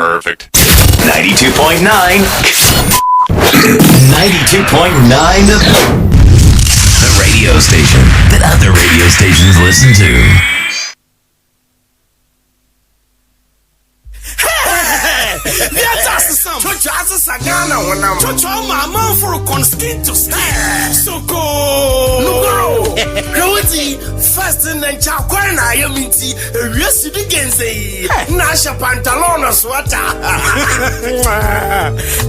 Perfect. 92.9. 92.9. The radio station that other radio stations listen to. Sagana when I'm my mom for a conskin to stare. So go. Roti first in the Chakwana, I am in tea. Yes, you again say Nasha Pantalona sweater.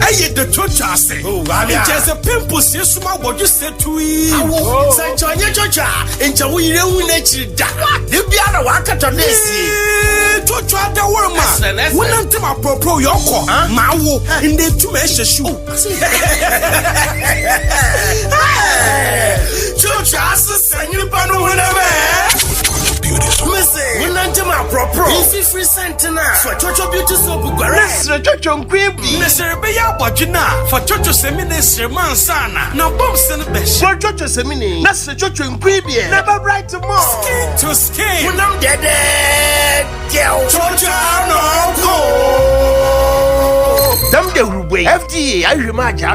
I get the church. I say, oh, just a pimple. Yes, what you said to me. Such on your church. And Chawi, you nature. You be out of work at this. To try the worm. When I'm to my propos, your call, Mawo, in the two measures shoe. Church asses and you pano whenever. Missy, when I'm to my propos, if you free sentinel for Church of Beauty Soap, Mr. Church on Quimby, Mr. Beya Bajina, for Church of Semini, Man Sana, no bumps in the best. For Church of Semini, that's the Church on Quimby, never right tomorrow. Skin to skin, when I'm dead, Church no go. Them the way FDA I remind you.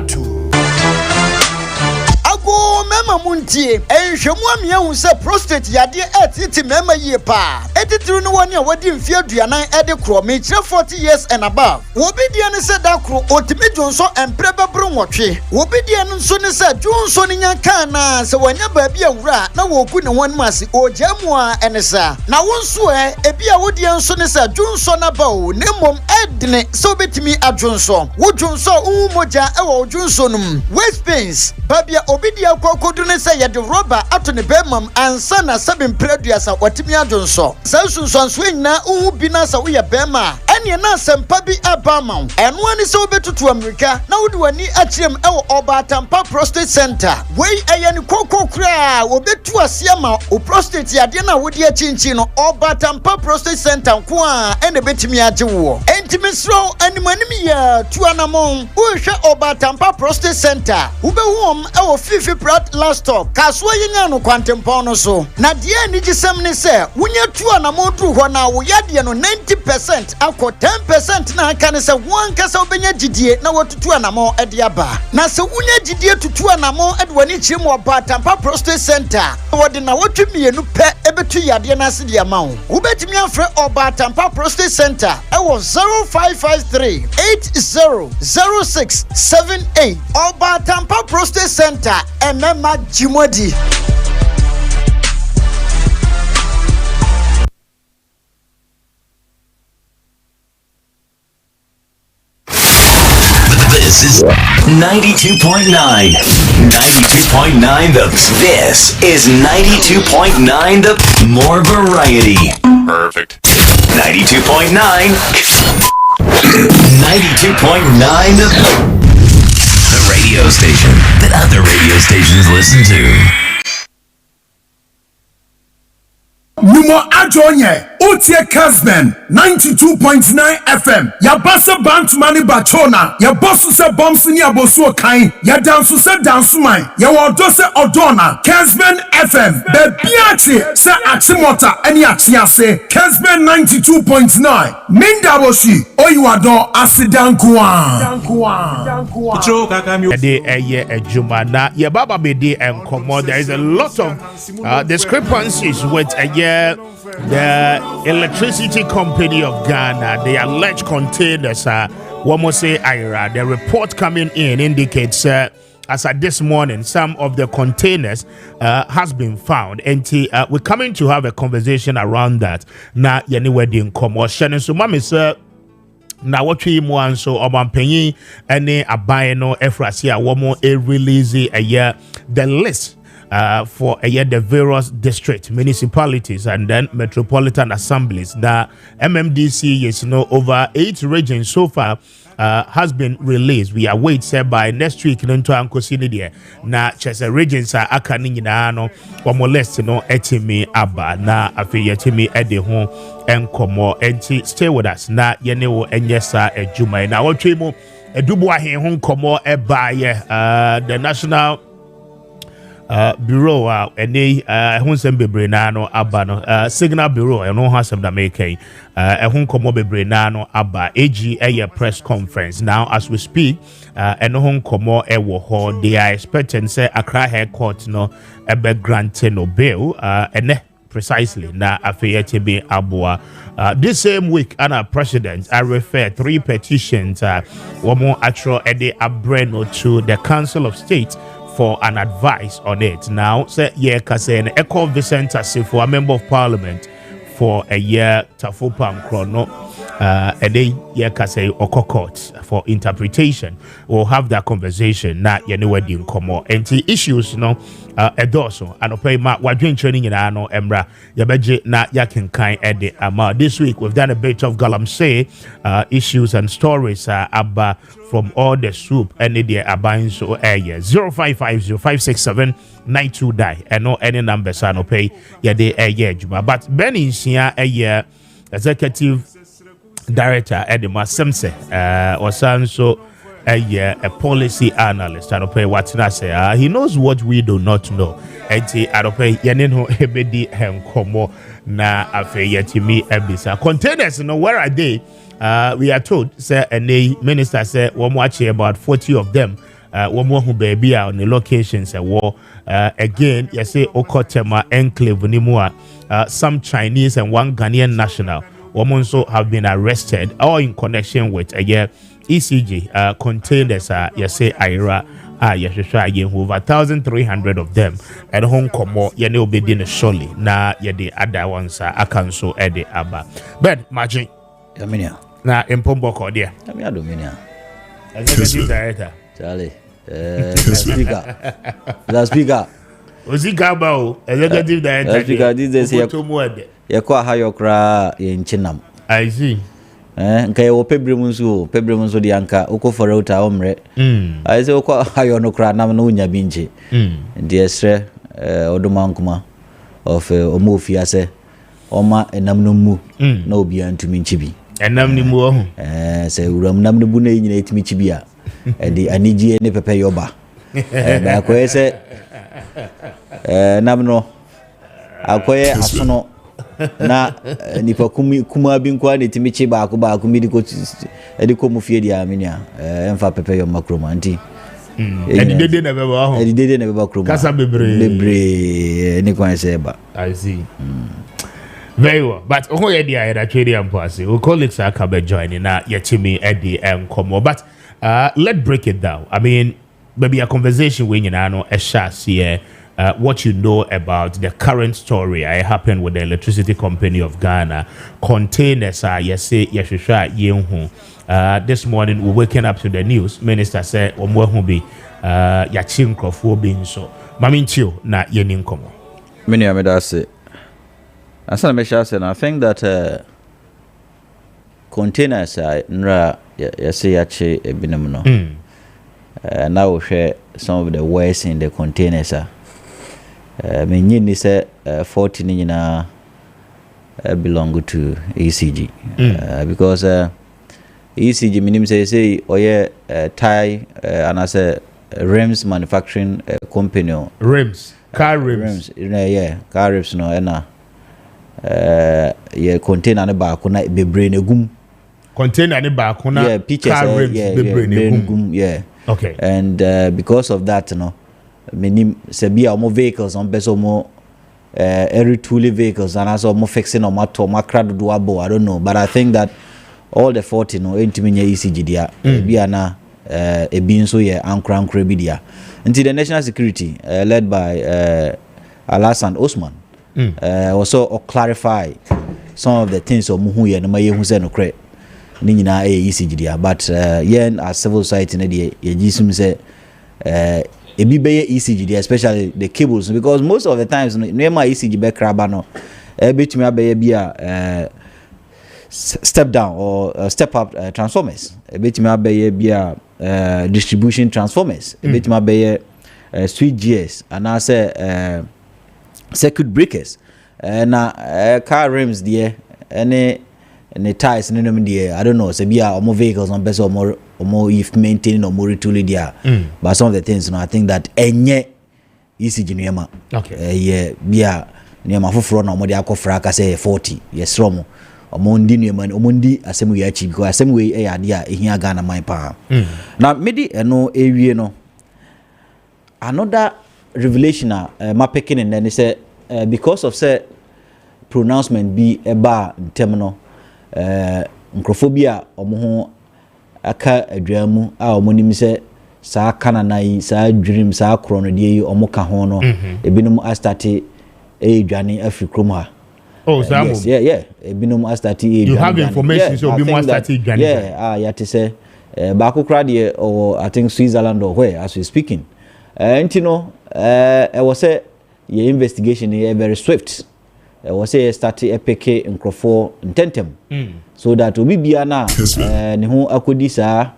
Ago mema muntie enhwemu amia hu se prostate yade etiti mema yie pa etitiru no woni a wodi mfie aduanan ede kro me 40 years and above wobi die ne se da kro otimi dwonso empre bebru nwotwe wobi die ne nso ne se dwonso ne nyanka na se wanya ba bia wura na woku ne won mase ojamu a enesa na wonso ebi a wodi nso ne se dwonso na ba o ne mom edne se obetimi adwonso wo dwonso umoja e wo dwonso num waist pains babia obidia kokodu ne say yede rubber ato ne bemam ansa na sabin preduasa watimi adwonso sa sunsunso nyina bi na sa wo ye bema ene na sempa bi abama eno ani se obetutu America na wodi wani akyerem ewo Oba Tampa Prostate Center wei eye ne kokokura obetu asiama o prostate yade na wodi achinchi no Oba Tampa Prostate Center nko a ene betimi agyewo entimisro animanim ya tuanamon wo hwe Oba Tampa Prostate Center ubehum ewo fifi prat last stop kaswo yenya no kwantempon no so na de ani gisem ne se wunya tuanamon dru ho na wo yade no 90% akọ 10% na aka ne se won kasa obenya gidie na wotutu anamon ede aba na se wunya gidie tutu anamon ede wani chim Oba Tampa Prostate Center wode na wotwemienu pe ebetu yade na ase de amawo ubetimi afre Oba Tampa Prostate Center ewo 0553 800678 Oba Tampa Prostate Center Emema Jimodi. This is 92.9. 92.9 This is 92.9 more variety. Perfect. 92.9. 92.9 the radio station that other radio stations listen to. Numo Ajonye, Otie Kessben, 92.9 FM. Ya basa bant mani bachona. Ya bosu se bomsi ni abosu kain. Ya dansu se dansu mai. Ya wado se odona. Kessben FM. Bebiachi se atimota eni atiase. Kessben 92.9. Minda boshi. Oyiwado asidankwa. Ya baba bedi enkomo. There is a lot of discrepancies with the electricity company of Ghana. The alleged containers Womose Ira. The report coming in indicates as at this morning some of the containers has been found, and we're coming to have a conversation around that. Na yeni wedding commotion so mama sir na watwi mu anso obampanyin ene aban no efrase a womo release the list for the various district municipalities and then metropolitan assemblies. The MMDC is over 8 regions so far has been released. We await said by next week into Ankosini na chese regions are akani nyina no omolest no etimi aba na afi yetimi ede ho enkomo enti stay with us na yene wo enyesa ejuma na wotwemu edubu ahen ho nkomo eba the national bureau ene ehun sem bebre na no aba no signal bureau eno ha sem da make ehun komo bebre na no aba ag press conference now as we speak eno hon komo ewo ho they are expecting say Accra High Court no ebe grant no bail ene precisely na afeyete be aboa this same week ana president I refer 3 petitions womo atro ede abreno to the Council of State for an advice on it. Now, say Kase Echo Vincent Asifo, a member of parliament for a year Tafupam Chrono, and then Kase Oko Court for interpretation. We'll have that conversation. Not wedding komo. And the issues, Edoso, and Opay Ma, Wadrin training in Ano Emra, Yabeji, na Yakin Kai Edi Ama. This week we've done a bit of Galamsey issues and stories Abba from all the soup and the Abain so area 0550-567-92 die and no any numbers are no pay Yade Juma. But Benny Sia a year executive director Edema Semse or so a year a policy analyst. I don't pay what I say. He knows what we do not know. And I don't pay Yanino Ebedi and Komo na Afeyetimi Ebisa. Containers, where are they? We are told, say, and the minister said, one watch about 40 of them. One more who baby on the locations and war. Again, you say Okotema enclave Nimua. Some Chinese and one Ghanaian national. Women also have been arrested, all in connection with a year. ECG containers you say IRA over 1,300 of them at Hong Kong will be dinner surely na the other ones I cancel at the Abba but Maakye na Mpomboko there executive director Charlie speaker Ozigaba executive director speaker this is here kwa hayo kra in Chinam I see nka wo pebrem nso di anka ukofora uta omre I say ukwa hayo no kra nam no nya binche ndi esre odomankuma of omofi ase oma enam no mu na obi antumi nchibi enam ni mu ho say uram nam no bu na nyina etimi chibi a di anigi ne pepe yoba ba ko ese nam no akoye asono na nipa kuma bi nkwa ne timichi ba ko mi diko mu fie dia amenia emfa pepe yo makroma anti dede na beba ho dede na beba kroma kasa bebre ni kwan se ba I see very well but who ye dia da trade am pass we colleagues are come joining na yetimi edi enkomo but let's break it down. I mean maybe a conversation when you know a shas here what you know about the current story I happened with the electricity company of Ghana containers this morning we're waking up to the news minister said be yachin crofo being so maminchio na yenin komo many amedase asana mesha say I think that containers nra yase yache ebinum no now share some of the waste in the containers menyini say 40 nyina belong to ECG because ECG minim say oye Thai and as a rims manufacturing company rims car rims yeah car rims no na yeah container ne ba ko na bebre na gum container ne ba ko na yeah pictures car rims bebre na gum yeah okay and because of that no minim se bia mo vehicles on beso mo every tool vehicles and also mo fixing on mato makrado do abo I don't know but I think that all the 40 no entiminye ECG dia bia na ebi nso ye ankra bi dia until the national security led by Alasan Osman also clarify some of the things of muhu ye no maye hu se no kre ni nyina ECG dia but yen as civil society na dia ye gisum se ebi beye ECG dia especially the cables because most of the times no ma ECG be kraba no betumi abeye bia step down or step up transformers betumi abeye bia distribution transformers betumi abeye switch gears and I say circuit breakers na car rims there any tires no there I don't know say bia omo vehicles on beso omo if maintaining or more retooling there but some of the things I think that enye ECG nneɛma. Okay. Yeah, bia nneɛma foforɔ na ɔmode akɔfra aka sɛ 40 yɛsrɛ mo ɔmondi nneɛma no ɔmondi asɛm wei akyi because asɛm wei ɛyɛ ade a ɛhia Ghana man paa. Na medi ɛno ewie no another revelation a mapɛke ne nnɛ ne sɛ because of say pronouncement bi eba ntem no nkrofo bi a ɔmo ho aka adwamu a ɔmo nim sɛ saa kananai saa dwirim saa krono de yi ɔmo ka ho no ebinom astarte edwane afri krom ha. Oh, so yeah ebinom astarte edwane. You have information so obi mo astarte edwane. Yeah, yate say ba kokra de or I think Switzerland or where as we speaking. And you know was say your investigation is very swift. Was say start epeke nkrofo intentem so that obi bia na ne ho akodi saa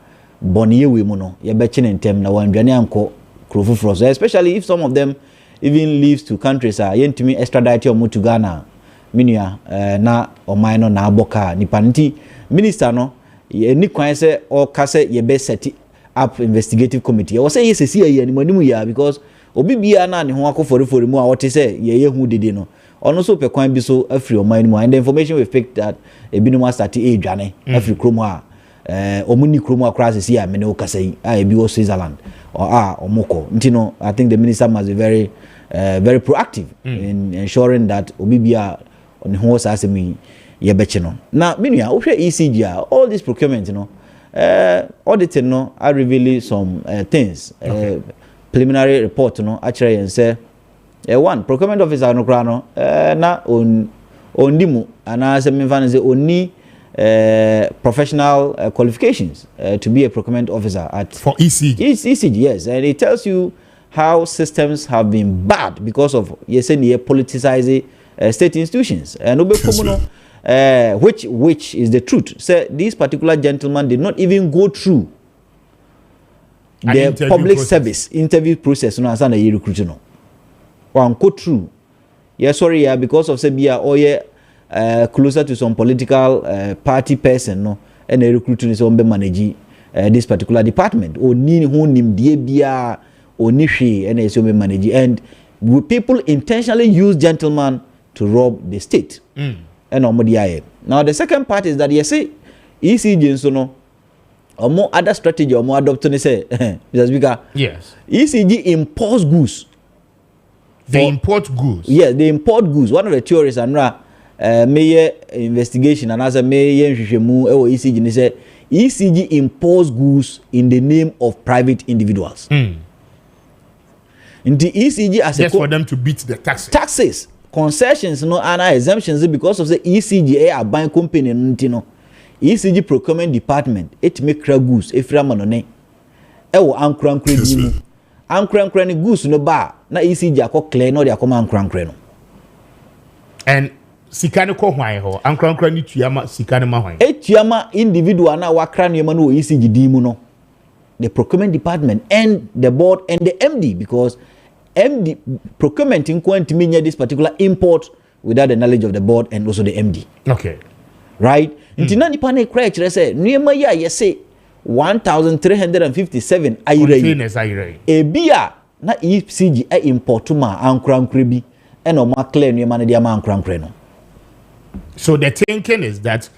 boniye we mu no ye be kye ntem na wandwane anko krofo so especially if some of them even leaves to countries yentimi extradite omo to Ghana minua na oman no na aboka nipa nti minister no ni kwan se o ka se ye be set up investigative committee was say yes see ya ni manimu ya because obi bia na ne ho akofori mu a wote say ye hu dede no ono so pe kwan bi so afri oman mu and the information we picked that ebi no start edwane afri krom a omuni krom akra see ya me ne okasai a ebi wo Switzerland or omoko ntino I think the minister must be very very proactive in ensuring that obi bia on ho sa asemi ye beche no na menua wo hwe ECG all this procurement you know auditing no I reveal some things preliminary report no actually and say one procurement officer no kra no na ondimu ana se memfa say oni professional qualifications to be a procurement officer at for ECG. ECG, yes, and it tells you how systems have been bad because of politicizing state institutions and which is the truth. So this particular gentleman did not even go through the public service interview process. No, answer the recruiter no. One go through. Yeah, sorry, yeah, because of Sebia or yeah, closer to some political party person, no, and the recruiter is on manage this particular department. Or ni who nim diebia or nishi and is on manage. And people intentionally use gentlemen to rob the state. And now the second part is that you say ECG so no or more other strategy or more adoption say Mr. Speaker. Yes. ECG imports goods. They import goods. Yes, they import goods. One of the theories and mayor investigation and as a mayor or ECG say ECG imports goods in the name of private individuals. In the ECG as just for them to beat the taxes. Taxes. Concessions no and exemptions because of the ECG a buying company no ECG procurement department it make goods efra manone wo ankurankura bi mu ankurankura ni goods no ba na ECG akọ clear no de akoma ankurankura no and sika ne ko hwan ho ankurankura ni tuama sika ne ma hwan tuama individual na wakra no ma no ECG di mu no the procurement department and the board and the MD because MD procurement in quantity this particular import without the knowledge of the board and also the MD. Okay. Right? Intina nipa na kra kire say niema ya ye say 1357 containers ayire. Ebia na ECG import ma ankurankura bi e no ma clear niema na dia ma ankurankura no. So the thinking is that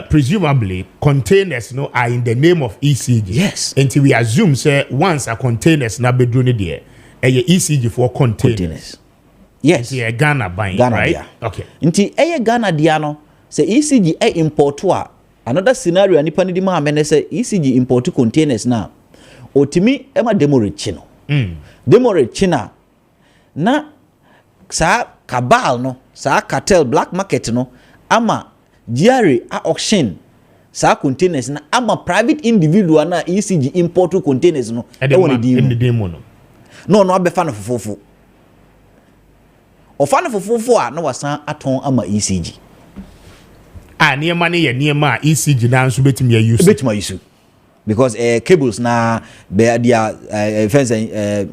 presumably containers are in the name of ECG. Yes. Until we assume say once a containers na be doing there ECG for containers. Yes. Yeah, Ghana buying, Ghana right? Dia. Okay. Nti Ghana dia no say ECG import to another scenario nipa ni di ma amene say ECG import containers na otimi ema demorage no. Demorage na sa cabal no, sa cartel black market no ama Judiciary auction sa containers na ama private individual na ECG import containers no e woni di mu no abefa no fofofo ofa no fofofo a na wasan aton ama ECG niema ne ye niema ECG na nso betimi use because cables na be dia fence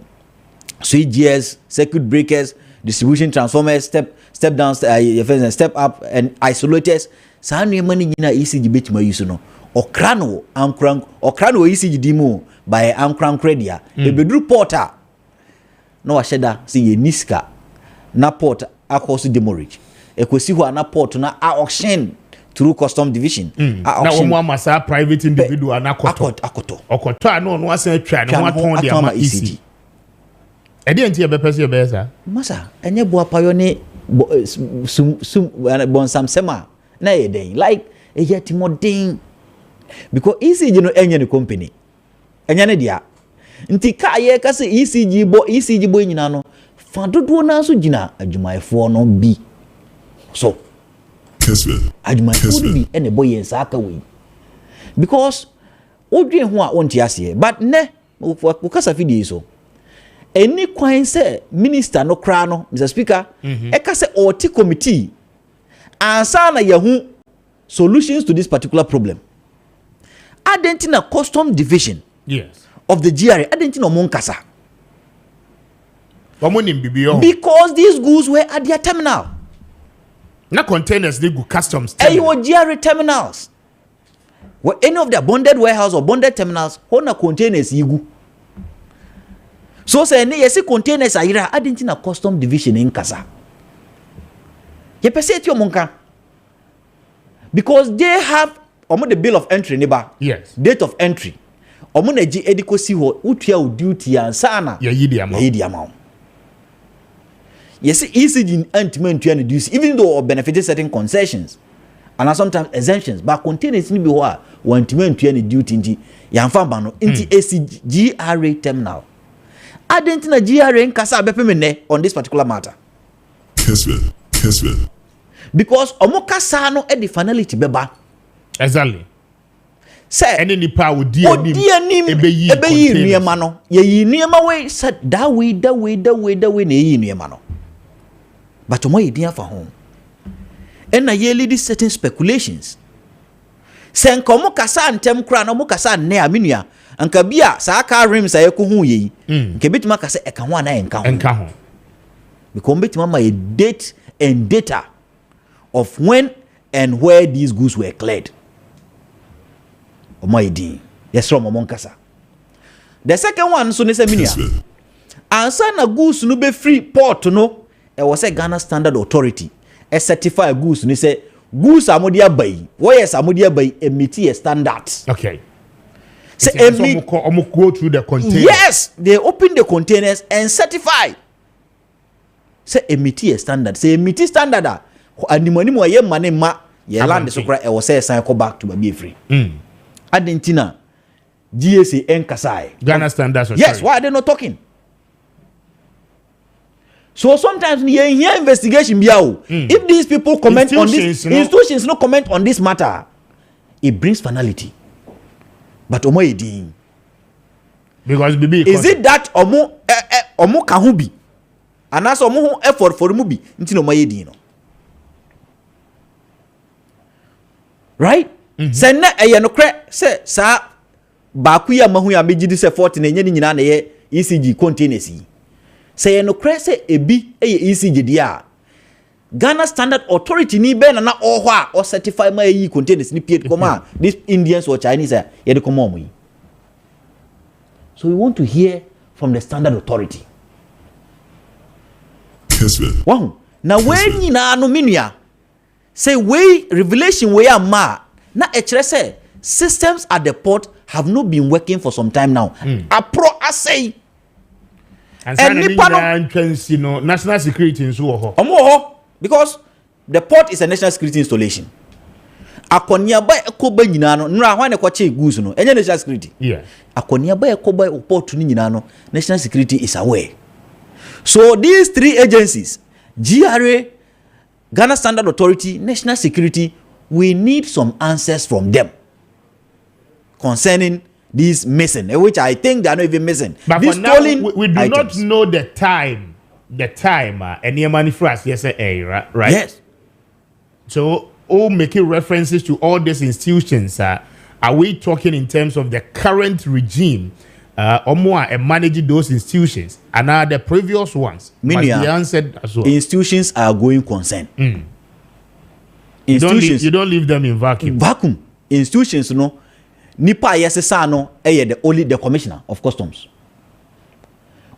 switch gears circuit breakers distribution transformers step down step up and isolators sa niema ne nyina ECG betimi use no okrano ECG di mu by ankran credit e bedru porter na wa sheda say ye niska na port akọ so demurrage ekosi ho na port na auction through custom division na wo amasa private individual na akoto no asan atwa ne ho aton de ama ECG edi enti e be pese e be sa masa enye bo apayo ne bonsam sema na ye den like e yet modern because ECG no enye ne company enye ne dia nti ka ye ka se ECG bo nyina no fa dodo na so gina adwumayefo no bi so Kessben adwumayefo bi ene boy yen sa aka we because odwen ho a wonti ase but ne wo kasa fidi so any kwan say minister no kra no Mr. Speaker e ka say oti committee ansa na yahu solutions to this particular problem Adentina custom division of the GRA Adentina monkasa because these goods were at their terminal na containers they go customs GRA terminals were any of their bonded warehouse or bonded terminals hona containers yigu so say ne yesi containers ayira Adentina custom division in kasa ye pese eti omonka because they have the bill of entry neighbor date of entry na ji edikosi ho utua duty ansana ya yidi amount yes ECG antimentua ne duty even though or benefited certain concessions and sometimes exemptions but containers ni bi ho a wantimentua ne duty nti yamfa ba no nti ECG GRA terminal Adentina GRA nkasa abepemene on this particular matter Kessben because omokasa no e the finality beba exactly say any nipa odi anim ebeyi niema no ye niema we said that way na yi niema no but omo ye dia fa ho and na ye lead certain speculations say nka omo kasa antem kra na omo kasa ne aminua anka bia sa aka rims aye ko hu ye nke betima kasa eka ho na enka ho because betima ma a date and data of when and where these goods were cleared. Yes, from Monkasa. The second one, so Neseminia. Answer na goods no be free port no. It was a Ghana Standard Authority. A certified goods no say goods amodia bay. Why is amodia bay emit a standard? Okay. Say go through the containers. Yes, they open the containers and certify. Say emit a standard. Say emit standard. Animani mo ye mane ma ye land so kra e wo say sign go back to be free. Adentina GSA enkasai Ghana Standards. Yes, why are they not talking? So sometimes you hear investigation biao. If these people comment on this institutions no comment on this matter, it brings finality. But omo edin because bibi is it that omo kahubi and as omo effort for mubi ntino omo edin no. Right? Say na no kre say sa baaku ya mahu ya megidi say 40 na enye ni nyina na ye ECG containers yi. Say no kre say ebi ECG dia. Ghana Standard Authority ni be na ohwo a o certify ma yi containers ni piet koma this Indians or Chinese ye de koma omo. So we want to hear from the Standard Authority. Kessben. Wow. Na we nyina no menua say we revelation we am ma na echere say systems at the port have not been working for some time now. Apro asay and national security in so because the port is a national security installation. Akonia ba ekoba nyina no nra hwan ekwache goods no enye national security. Yeah. Akonia ba ekoba port ni nyina no national security is aware. So these three agencies, GRA, Ghana Standard Authority, National Security, we need some answers from them concerning these missing, which I think they are not even missing. But these for now, we do not know the time. And your money for us, yes, right? Yes. So, all making references to all these institutions, are we talking in terms of the current regime? Or more and managing those institutions and are the previous ones must be answered as well. Institutions are going concern. Institutions, you don't leave them in vacuum. Institutions no nipa yesesa no the only the commissioner of customs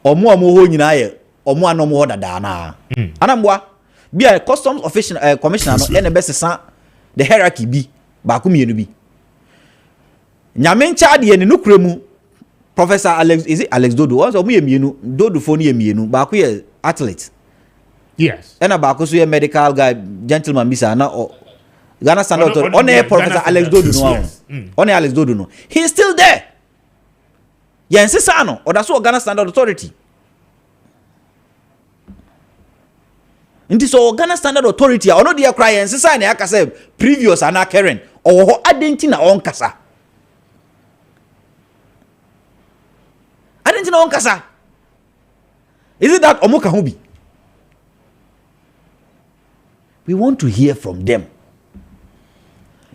omo ho nyina ye omo anom ho dada na anamboa bia customs official commissioner no ene besesa the hierarchy bi ba ko mienu bi nyame ncha de ne nukremu Professor Alex Dodo once omo ye mienu Dodo fo ne ye mienu ba ko ye athlete yes ena ba ko so ye medical guy gentleman bisa na Ghana Standard Authority on Professor Alex Dodo no on Alex Dodo no he's still there yensesa no oda so Ghana Standard Authority nti so Ghana Standard Authority a ono de cry yensesa na aka say previous ana Karen ho adenti na on kasa adenti na on kasa is it that omoka ho bi we want to hear from them.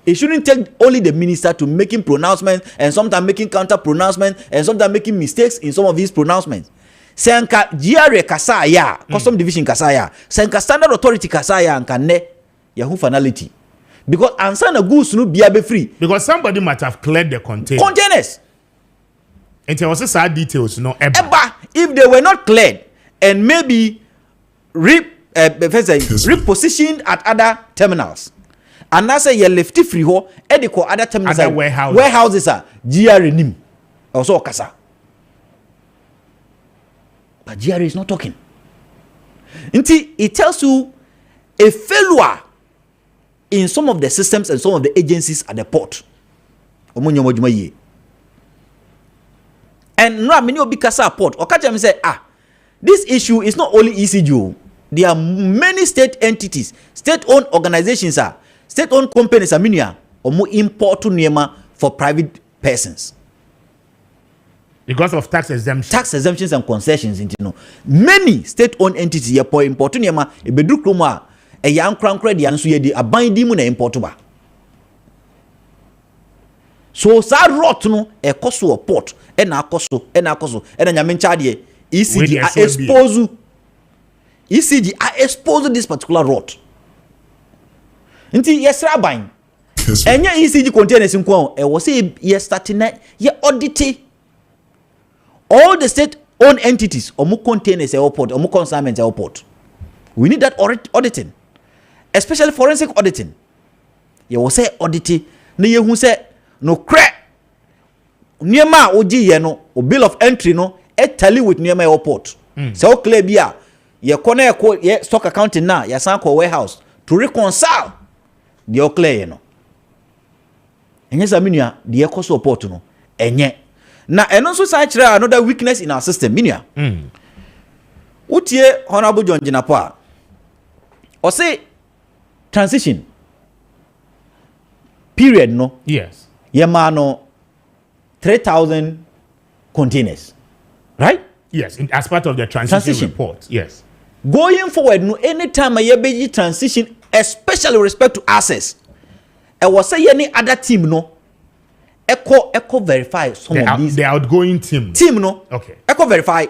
It shouldn't take only the minister to making pronouncements and sometimes making counter pronouncements and sometimes making mistakes in some of these pronouncements. Senka GRA kasaya, custom division kasaya, senka standard authority kasaya and ne yahu finality. Because answer na goods no be free. Because somebody might have cleared the containers. And there was a sad details, no Eba, if they were not cleared and maybe repositioned at other terminals. And I say you left free ho e de ko other terminals other warehouses are GRA nim also kasa. But GRA is not talking. Until it tells you a failure in some of the systems and some of the agencies at the port. And no many obi kasa port or catch me say this issue is not only ECGO. There are many state entities, state-owned organizations, state-owned companies, or more import to Niema for private persons. Because of tax exemptions and concessions, many state-owned entities import to Niema, a bedroom kroma, a young crown credit, and so ye a binding mun import ba. So sad rot no a coso or port, and a coso, and a nyamenchadie, ECG expose. ECG I expose this particular rot. Nti yes rabine. Enya ECG containers in kwon e was say yes starting ye audit all the state owned entities omu containers airport omu consignment airport. We need that auditing. Especially forensic auditing. Ye was say audit na ye hu say no crack niema oji ye no o bill of entry no e tally with niema airport. So clear bia ye kone ye stock accounting na ya san ko warehouse to reconcile the clear no enye saminua the eco support no enye na eno so sa kire another weakness in our system minua utie honorable John Jinapo o say transition period no yes ye ma no 3,000 containers right yes as part of the transition report yes. Going forward, no anytime a be transition, especially with respect to access, I was say any other team no, echo verify some of these the outgoing team no, okay, echo verify.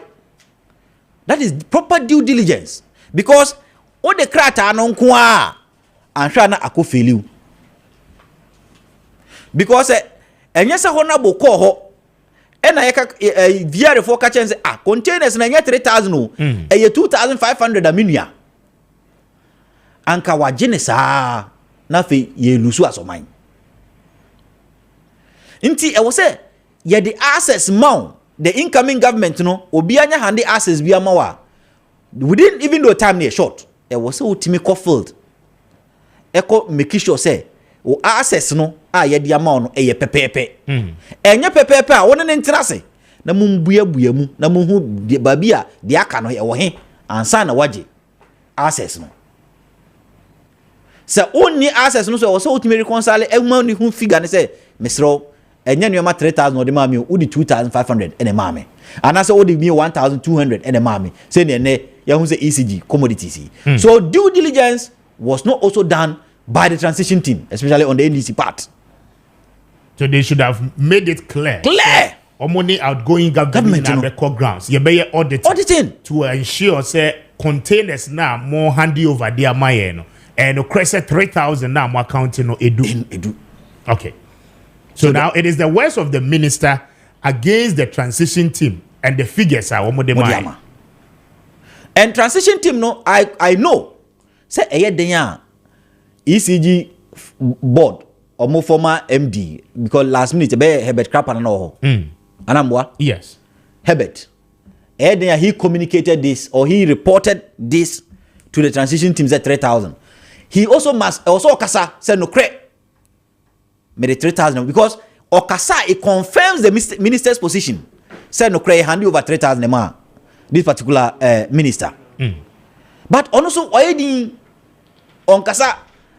That is proper due diligence because all the crata non kwa and try na ako fail you because enye se honorable call ho. And I VR for catch and say containers na 3,000 no 2,500 aminia anka wa genesa na fe ye lusu asomai nti e wo say ye the access mount the incoming government no obi anya hande access bi amawa within even though time near short e wo say utimi ko field e ko make sure say o access no ye dia ma no ye pepepe enye pepepe a wona ne ntirase na mumbuabua mu na muhu babi a dia aka no ye wo he ansa na waje access no se onni access no so wo so utimi reconcile egma ni hu figure ne say mesro enye no ma 3,000 ode ma me udi 2,500 ene ma me anase ode me 1,200 ene ma me say ne ye hu say ECG commodities so due diligence was not also done by the transition team, especially on the NDC part. So they should have made it clear. Or money outgoing government and record grounds. You be auditing to ensure say containers now more handy over there my and crescent 3,000 now more counting no edu. Okay. So now it is the words of the minister against the transition team, And the figures are one of and transition team no I know say den ECG board or former MD because last minute be Herbert Krapana no anamwa yes Herbert he communicated this or he reported this to the transition teams at 3,000. He also must also Okasa said no credit made it 3,000 because Okasa it confirms the minister's position. Said no credit hand over 3,000 a month. This particular minister. But also already on Kasa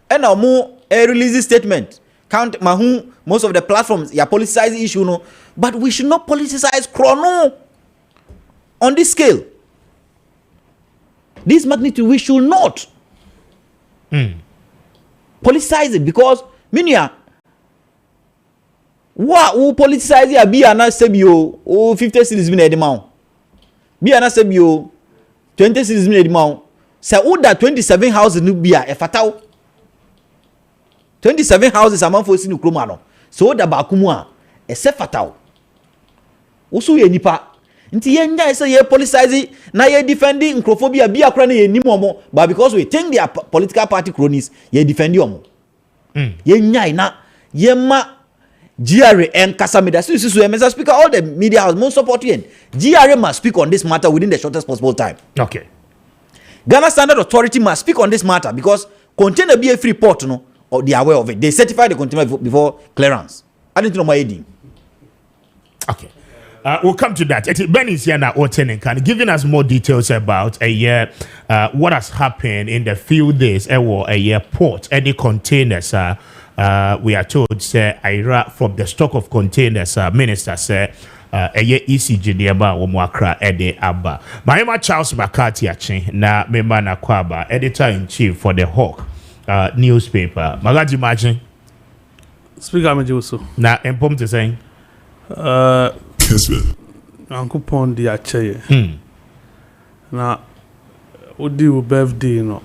and now more release statement. Count mahu most of the platforms ya politicize issue no, but we should not politicize chrono on this scale. This magnitude we should not politicize it because minia who politicize ya be ana sebio o 50 cities bin edemount be ana sebio 20 cities bin edemount say who that 27 houses no be a fatal 27 houses among for sinu kroma no so da ba kumu a ese fatal usu ye nipa nti ye nya say ye politicize na ye defending nkrophobia bi akra na ye nim omo but because we think their political party cronies ye defending omo ye nya na ye ma GRA and Kasamida so Mr. Speaker all the media house most support you GRA must speak on this matter within the shortest possible time. Okay. Ghana Standard Authority must speak on this matter because container be a free port no or they are aware of it. They certify the container before clearance. I didn't know my AD. Okay. We'll come to that. Ben is here now, giving us more details about what has happened in the few days a port, any containers. We are told, say, Ira from the stock of containers, minister say, ECG nearby Omwakra Ede Abba. My name is Charles McCarthy, na member na Kwaba, editor in chief for the Hawk newspaper. Magaji imagine. Speaker Majuso. Na empom to saying. Kessben. Uncle Pond the Ache. Na Odi u birthday no.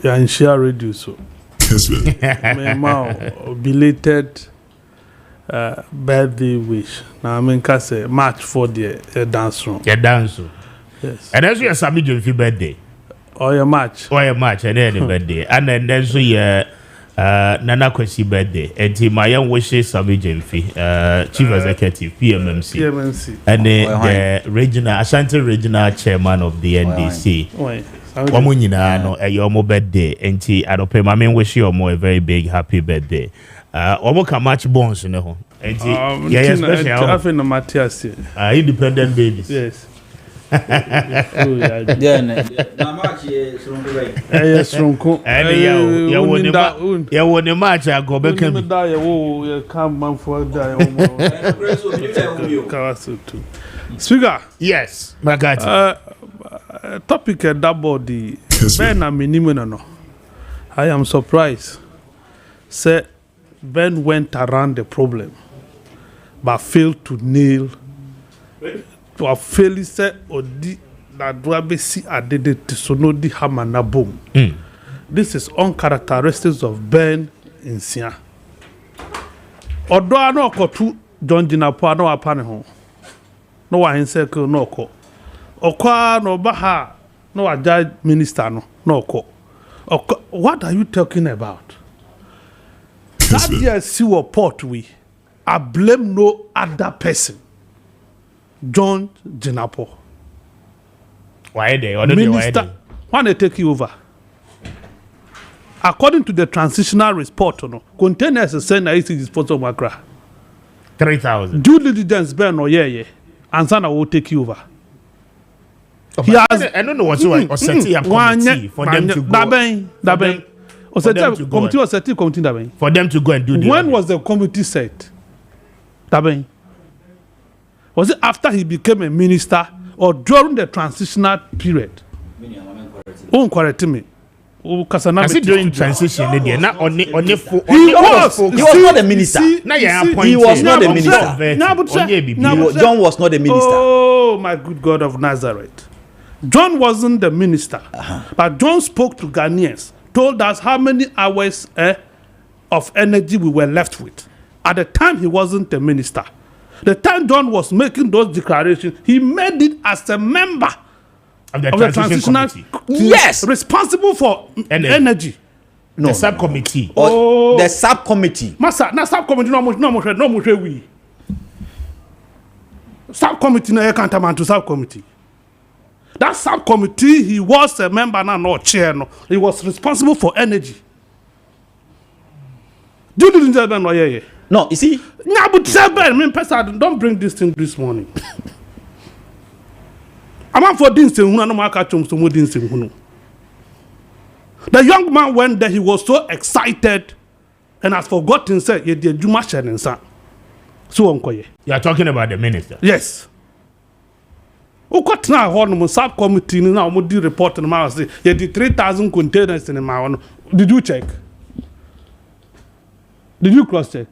Ya share radio so. Kessben. Belated birthday wish. Now I mean say March 4 the dance room. Yeah, dance room. Yes. And that's your Sammy Jofi birthday. Or your match. Or your match and then birthday. And then there's your Nana Kwesi birthday. And my young wishes Sammy Jofi, Chief Executive PMMC. And the regional Ashanti regional chairman of the NDC. Wamunyina no your birthday. And I don't pay my main wish you a very big happy birthday. Omo match bones, you know. Yeah, especially independent babies. Yes. Then na Maakye Sronko. Ya woni match go be kan. Speaker. Yes, Magati. Topic about the Ben and Minimum no. I am surprised. Say Ben went around the problem, but failed to nail. To a fairly said or di that Dwabesi added to Sonodi Hamana boom. This is uncharacteristics of Ben in Sia. Although I know to John Jinapo, no upon home. No one in circle, no co. Okwa no Baha, no a judge minister, no co. What are you talking about? That year, sewer port we. I blame no other person. John Jinapo. Why they? Minister, when they take you over? According to the transitional report, no containers is saying that it is sponsor Makra. 3,000. Due diligence, Ben, no, yeah. And Sana will take you over. He has. I don't know what's or setting a committee for them to go. Daben. Or set a committee or set a committee Daben. For them to go and do the. When was the committee set? Daben. Was it after he became a minister or during the transitional period? Oh, correct me. Oh, Kasana. During transition, he was not a minister. He was not a minister. John was not a minister. Oh, my good God of Nazareth. John wasn't the minister, but John spoke to Ghanaians, told us how many hours of energy we were left with. At the time, he wasn't a minister. The time John was making those declarations, he made it as a member of the transitional committee. Yes, responsible for energy. No, the subcommittee. Or the subcommittee. Masa, na subcommittee no we. Subcommittee no accountable to subcommittee. That subcommittee, he was a member, not chair. No, he was responsible for energy. Do you didn't tell them? No, you see. Yeah, but don't bring this thing this morning. I'm for this thing. The young man went there. He was so excited, and has forgotten. Said, "You did Juma Shannon, son." So you are talking about the minister. Yes. Who got now on subcommittee now? We do report in my say you did 3,000 containers in my one. Did you check? Did you cross check?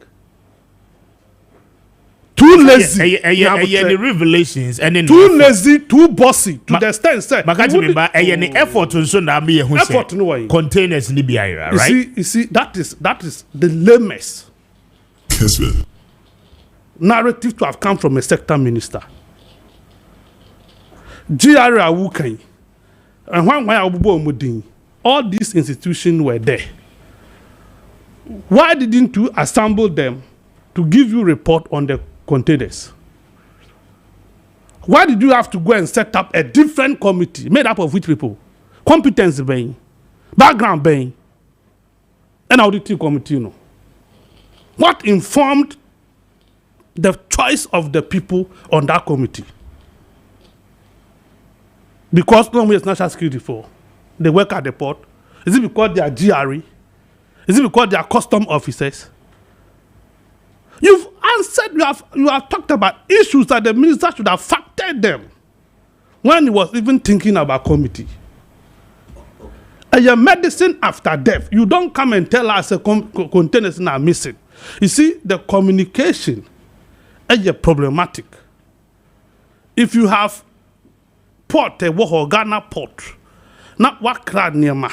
Too lazy. The revelations and then too lazy, too bossy to the extent said. But remember, any effort to so now be effort no way. Containers in the area, right? You see, that is the lamest Kessben. Narrative to have come from a sector minister. GRA Wukai and when all these institutions were there. Why didn't you assemble them to give you report on the containers? Why did you have to go and set up a different committee made up of which people? Competence being, background being, and auditing committee. No. What informed the choice of the people on that committee? Because no one is national security for. They work at the port. Is it because they are GRE? Is it because they are custom officers? You've answered, you have talked about issues that the minister should have factored them when he was even thinking about committee. And your medicine after death, you don't come and tell us the containers are missing. You see, the communication is problematic. If you have port, a Ghana port, not what crowd near ma,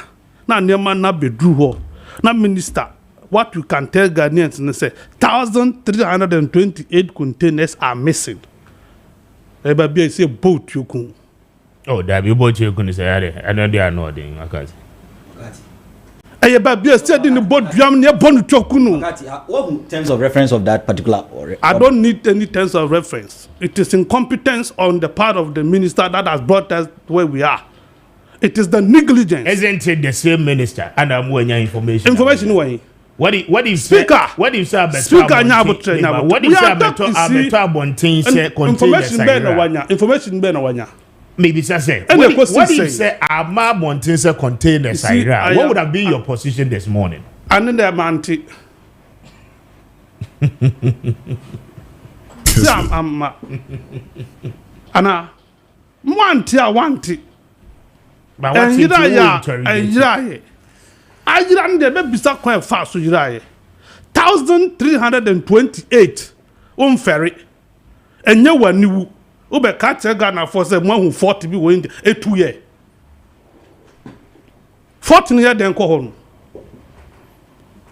not near ma, not be drew, not minister. What you can tell Ghanaians and say 1,328 containers are missing. Everybody say boat you can. Oh, that be boat you can say. I know they are nodding. I can't. Everybody said in the boat you am near Bonu Chokunu. What terms of reference of that particular? I don't need any terms of reference. It is incompetence on the part of the minister that has brought us where we are. It is the negligence. Isn't it the same minister? And I'm weighing information. Information way. What if speaker? What if say speaker? What if say information be na wanya. Maybe say. What if say Ama Bontin say containers? What would have been your position this morning? And then the manti. I'm Anna. Want it. But what's interrogating? I ran the baby quite fast to 1,328 ferry. And no one knew Ube catch a Ghana for some 140 be going a 2 year. 14 year then go home.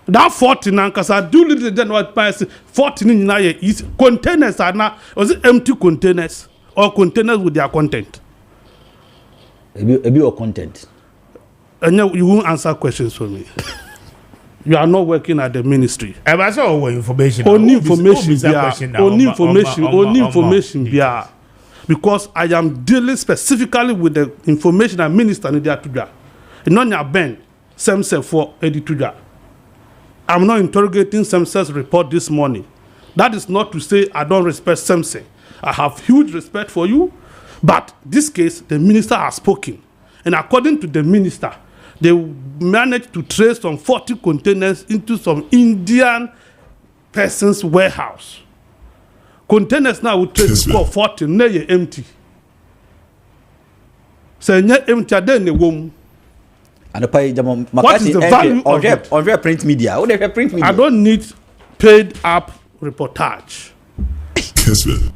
That 14 because I do little than what price 14 in is containers are now was it empty containers or containers with their content? A bit of content. And you won't answer questions for me. You are not working at the ministry. I saw information. Only information. Because I am dealing specifically with the information that minister need to do. Not Ben, Semse for Edituja. I'm not interrogating Semse's report this morning. That is not to say I don't respect Semse. I have huge respect for you. But this case, the minister has spoken. And according to the minister, they managed to trace some 40 containers into some Indian person's warehouse. Containers now will trace for 40, now you're empty. So you're empty, then the womb. And what is the value of it? On print media. I don't need paid up reportage. Kessben.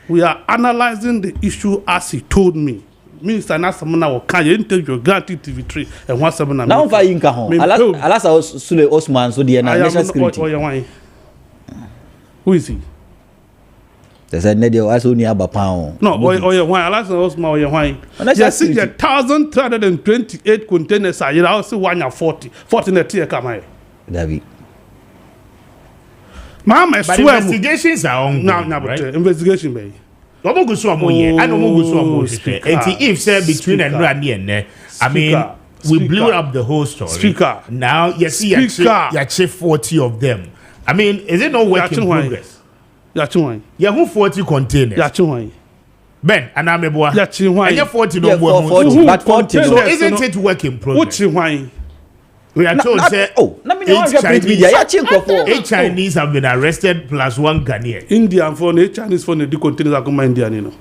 We are analyzing the issue as he told me. Minister Nasamana will can you interview granted TV3 and one seven. Now for Inca home. Alas, Sule Osman, so the national security. Who is he? There's a nedio as only about pound. No, or why? Alas, or your wine. Yes, 1,328 containers. I also 140 in the tier. Come here, David. Mama, investigations are on now. Right? Investigation, baby. I don't know if say between and I mean, we blew up the whole story. Speaker. Now you see, you 40 of them. I mean, is it not work in progress? Yeah, who 40 containers? Ben, and I'm a boy. And you're 40 no more. But 40. So isn't it work in progress? We are told that 8 Chinese have been arrested plus 1 Ghanaian. Indian for 8 Chinese for the containers are coming Indian, you know.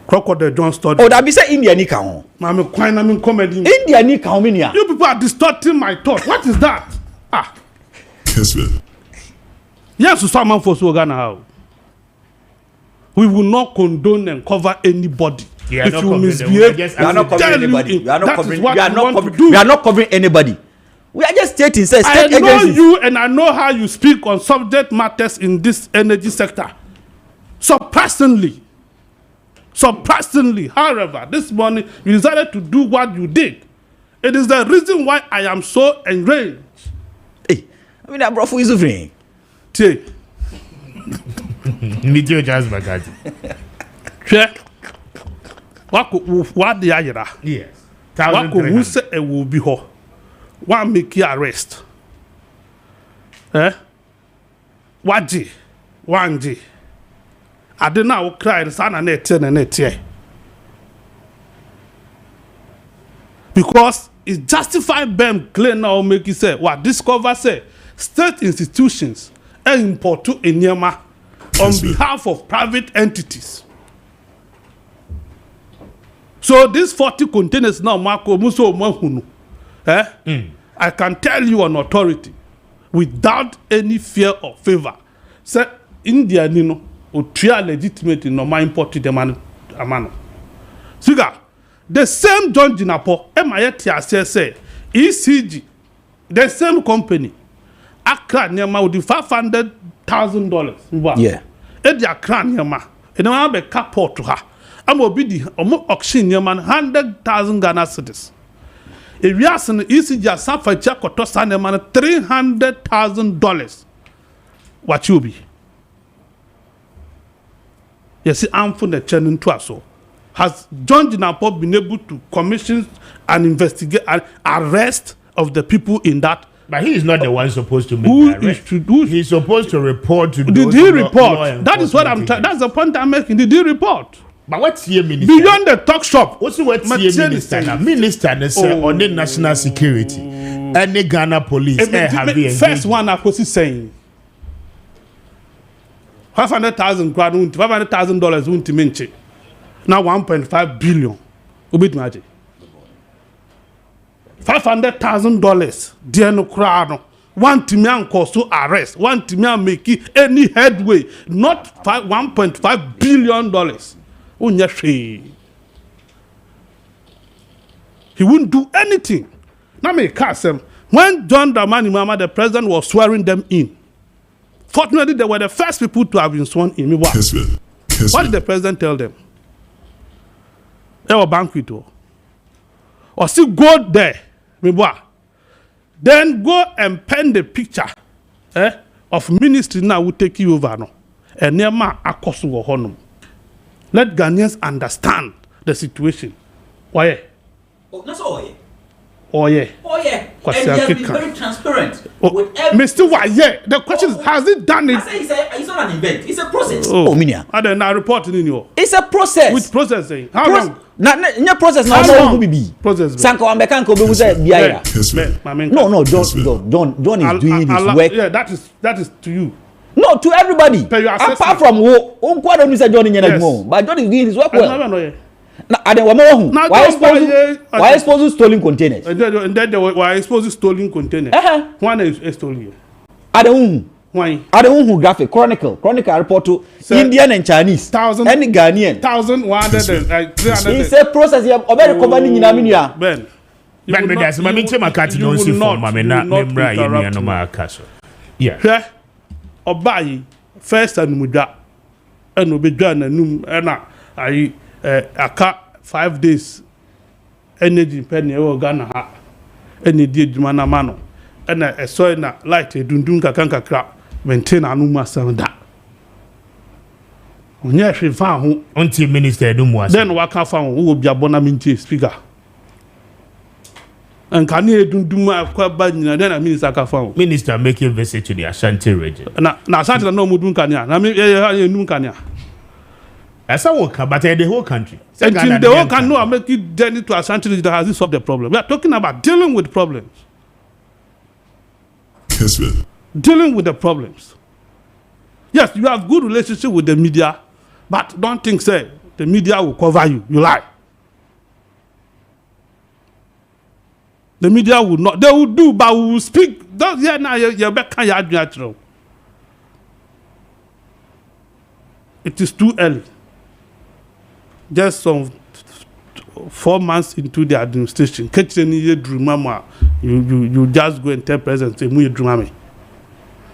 Crocodile John study. Oh, that be say India ni count. I'm comedy. India ni count minia. You people are distorting my thought. What is that? Kessben. Yes, to someone for Ghana how. We will not condone and cover anybody. If you misbehave, we are not covering anybody. We are not covering anybody. We are just stating, state agencies. I know you and I know how you speak on subject matters in this energy sector. Surprisingly, however, this morning you decided to do what you did. It is the reason why I am so enraged. Hey, I mean, I'm for you, friend. Meet you just bagati. Check. What the ayera? Yes. What could we say it will be ho? One make you arrest. What G? 1G. I did not cry the son and net. Because it's justified them claim now make you say what discover say state institutions import to Enyama on behalf of private entities. So these 40 containers now, Marco Muso Mahunu, I can tell you on authority, without any fear or favor, say India Nino or try legitimate in no mind imported the man amano. Siga, the same John Jinapo, MIT say ECG, the same company, Accra Nyama with the $500,000. Yeah. Edi Accra Nyama, and I have a couple to her. I'm obedi auction Nyama 100,000 Ghana cedis. If you ask an ECG Safa Chakoto Saneman $300,000, what you be? Yes, I'm from the channel to us. Has John Jinapo been able to commission and investigate and arrest of the people in that? But he is not the one supposed to make the arrest. He's supposed to report to did he report? That is what I'm that's the point I'm making. Did he report? But what's here, Minister? Beyond the talk shop. What's here, Minister? Minister, say on the national security and the Ghana police. First one I was saying $500,000 won't mention. Now 1.5 billion. Ubit magic. $500,000. Dear no crowd. One Timian cause to arrest. One Timian make any headway. Not $1.5 billion. He wouldn't do anything. Now me cast him. When John Dramani Mahama, the president, was swearing them in. Fortunately, they were the first people to have been sworn in. What did the president tell them? They were banquet. Or still go there. Then go and pen the picture of ministry now will take you over. No? And Nema Akosu Honum. Let Ghanaians understand the situation. Why? That's all. Oh yeah. Oh yeah. And he has been very transparent with everything. Mr. Why? Yeah. The question is, has it done it? I say it's not an event. It's a process. Oh, Minia. And then I reporting in you. It's a process. Which processing? How long? Na process now. How long? Process. Sanko Ambekanko be say biaya. No. John is doing his work. Yeah, that is to you. No, to everybody. Apart from who don't say John in but John is doing his work well. Why expose stolen containers? And then they were exposing stolen containers. One is stolen. Why? I don't know graphic chronicle report to Indian and Chinese. 1,000 and Ghanaian. 1,100 and 300. It's a process. You are very commanding in Aminia. Ben. You will not. Yeah. Obayi first and muda and obedwa na num na ayi aka 5 days energy pen e wo Ghana ha ene di adwuma na ma no na eso na light edundun kakra maintain anu ma sanda onya hwe fa ho until minister edum was then waka fa ho wo bia bona mintie speaker and can you do akwa ba nyina then minister ka fa ho minister making visit to the Ashanti region na Ashanti no mudun kania na me enum kania asa woka but the whole country and the whole can no make it journey to Ashanti region that has this solve the problem. We are talking about dealing with problems. Kessben. Dealing with the problems. Yes, you have good relationship with the media, but don't think say the media will cover you. You lie. The media will not. They will do, but we will speak. Don't hear now. You better. It is too early. Just some 4 months into the administration, you just go and tell president say we do.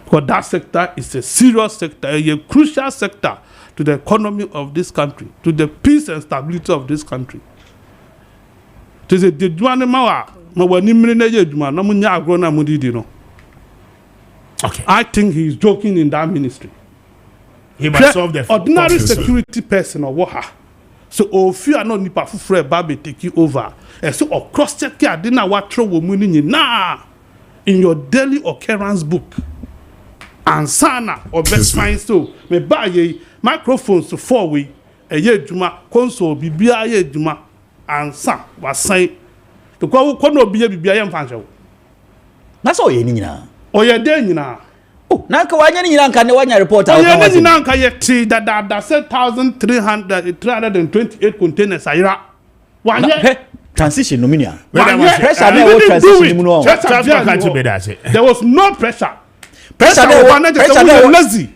Because that sector is a serious sector, a crucial sector to the economy of this country, to the peace and stability of this country. To say the okay. I think he is joking in that ministry. He must solve the ordinary security person or what? So if you are not nipa fufure babe take you over. And so cross check adina watro wo mu ni na in your daily occurrence book. And sana or best find so me buy ye microphones to 4 way a ye juma console bibia ye juma and sa was say to go kono bibia yam fansho. That's all you need now. O ye den nyina. Oh, nanka wanya ni nanka ne wanya reporter. O ye ni nanka ye ti that said 328 containers ayira. Wanya transition nominia. Pressure there was transition no. There was no pressure. Pressure lazy.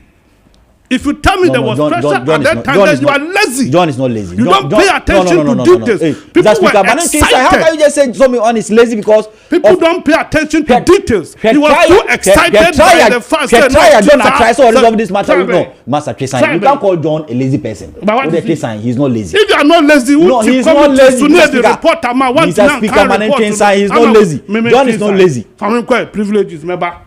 If you tell me there was pressure at that time, you are lazy. John is not lazy. You don't pay attention to details. People were excited. How can you just say someone is lazy because people don't pay attention to details? He was too excited by the fact that try to resolve this matter. No, Master Tresign. You can't call John a lazy person. But he's not lazy. If you are not lazy, no, he's not lazy. He's a speaker, man. He's not lazy. John is not lazy. Privileges, remember?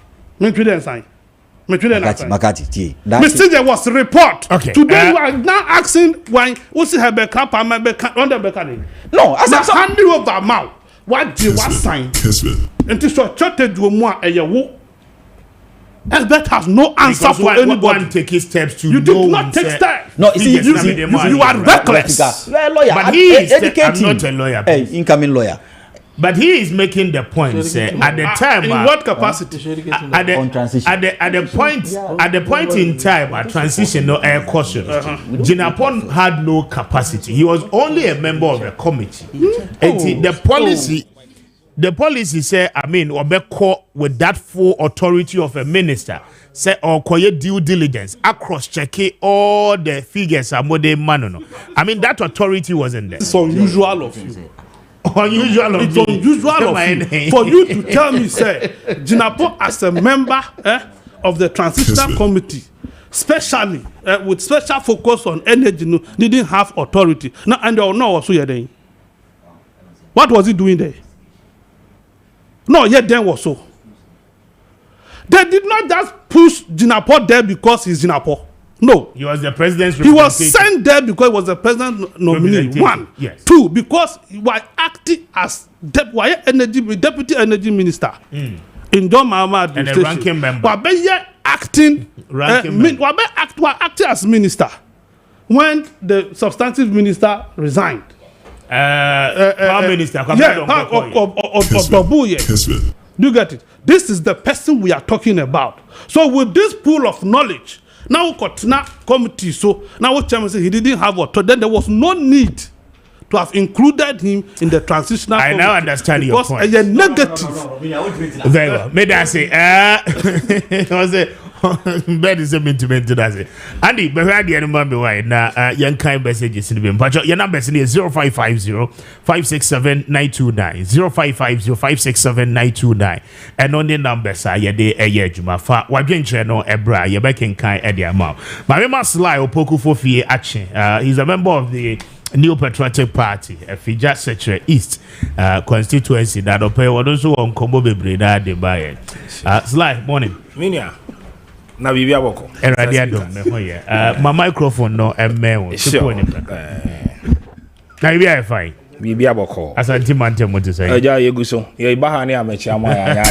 Makati, Mr. There was a report. Okay. Today you are now asking why what's the Rebecca on the Becca? No, as I hand you over mouth. What do you sign? And to show to do more a year. Elbert has no answer for anyone. Taking steps to you did not take steps. No, you are reckless. Lawyer, but he is I'm not a lawyer. Hey, incoming lawyer. But he is making the point, say, at the time, in what capacity? At the point in time, at transition, no air caution. Jinapon had no capacity. He was only a member of the committee. And the policy say, I mean, Obeko with that full authority of a minister, say, or koye due diligence, across check all the figures are more than man. I mean, that authority wasn't there. It's unusual of you. Unusual it's unusual of you for you to tell me, say, Jinapo as a member of the transitional committee, especially with special focus on energy, didn't have authority. Now, and they know also then. What was he doing there? No, yet then was so. They did not just push Jinapo there because he's Jinapo. No, he was the president's. He was sent there because he was the president's nominee. 1, yes. 2, because he was acting as deputy energy minister in John Mahama administration. And a ranking member. Acting as minister when the substantive minister resigned. Prime Minister. Do you get it? This is the person we are talking about. So with this pool of knowledge. Now committee, so now what chairman said he didn't have authority. Then there was no need to have included him in the transitional committee. Now understand your point. Because a negative. Very well. May I say, Bed is a mintimento does it. Andy, but where the animal be why now young kind messages in the bin. But your number is 0550-567-929 0550-567-929 and on the numbers are ye de a year juma fa wadwenche no ebra ye back in kind at the amount. My must lie opoku for fee action. He's a member of the New Patriotic Party, Fija Secretary East constituency that open also on Combo Bebreda de Baye. Sly, morning. Minia. Na bibi aboko. Radio me hoye. My microphone no emme. Sure. Na bibi I fine. Bibi aboko. Asante mante mo to say. Eja yeguso. Ye baha ne amechi ma ya.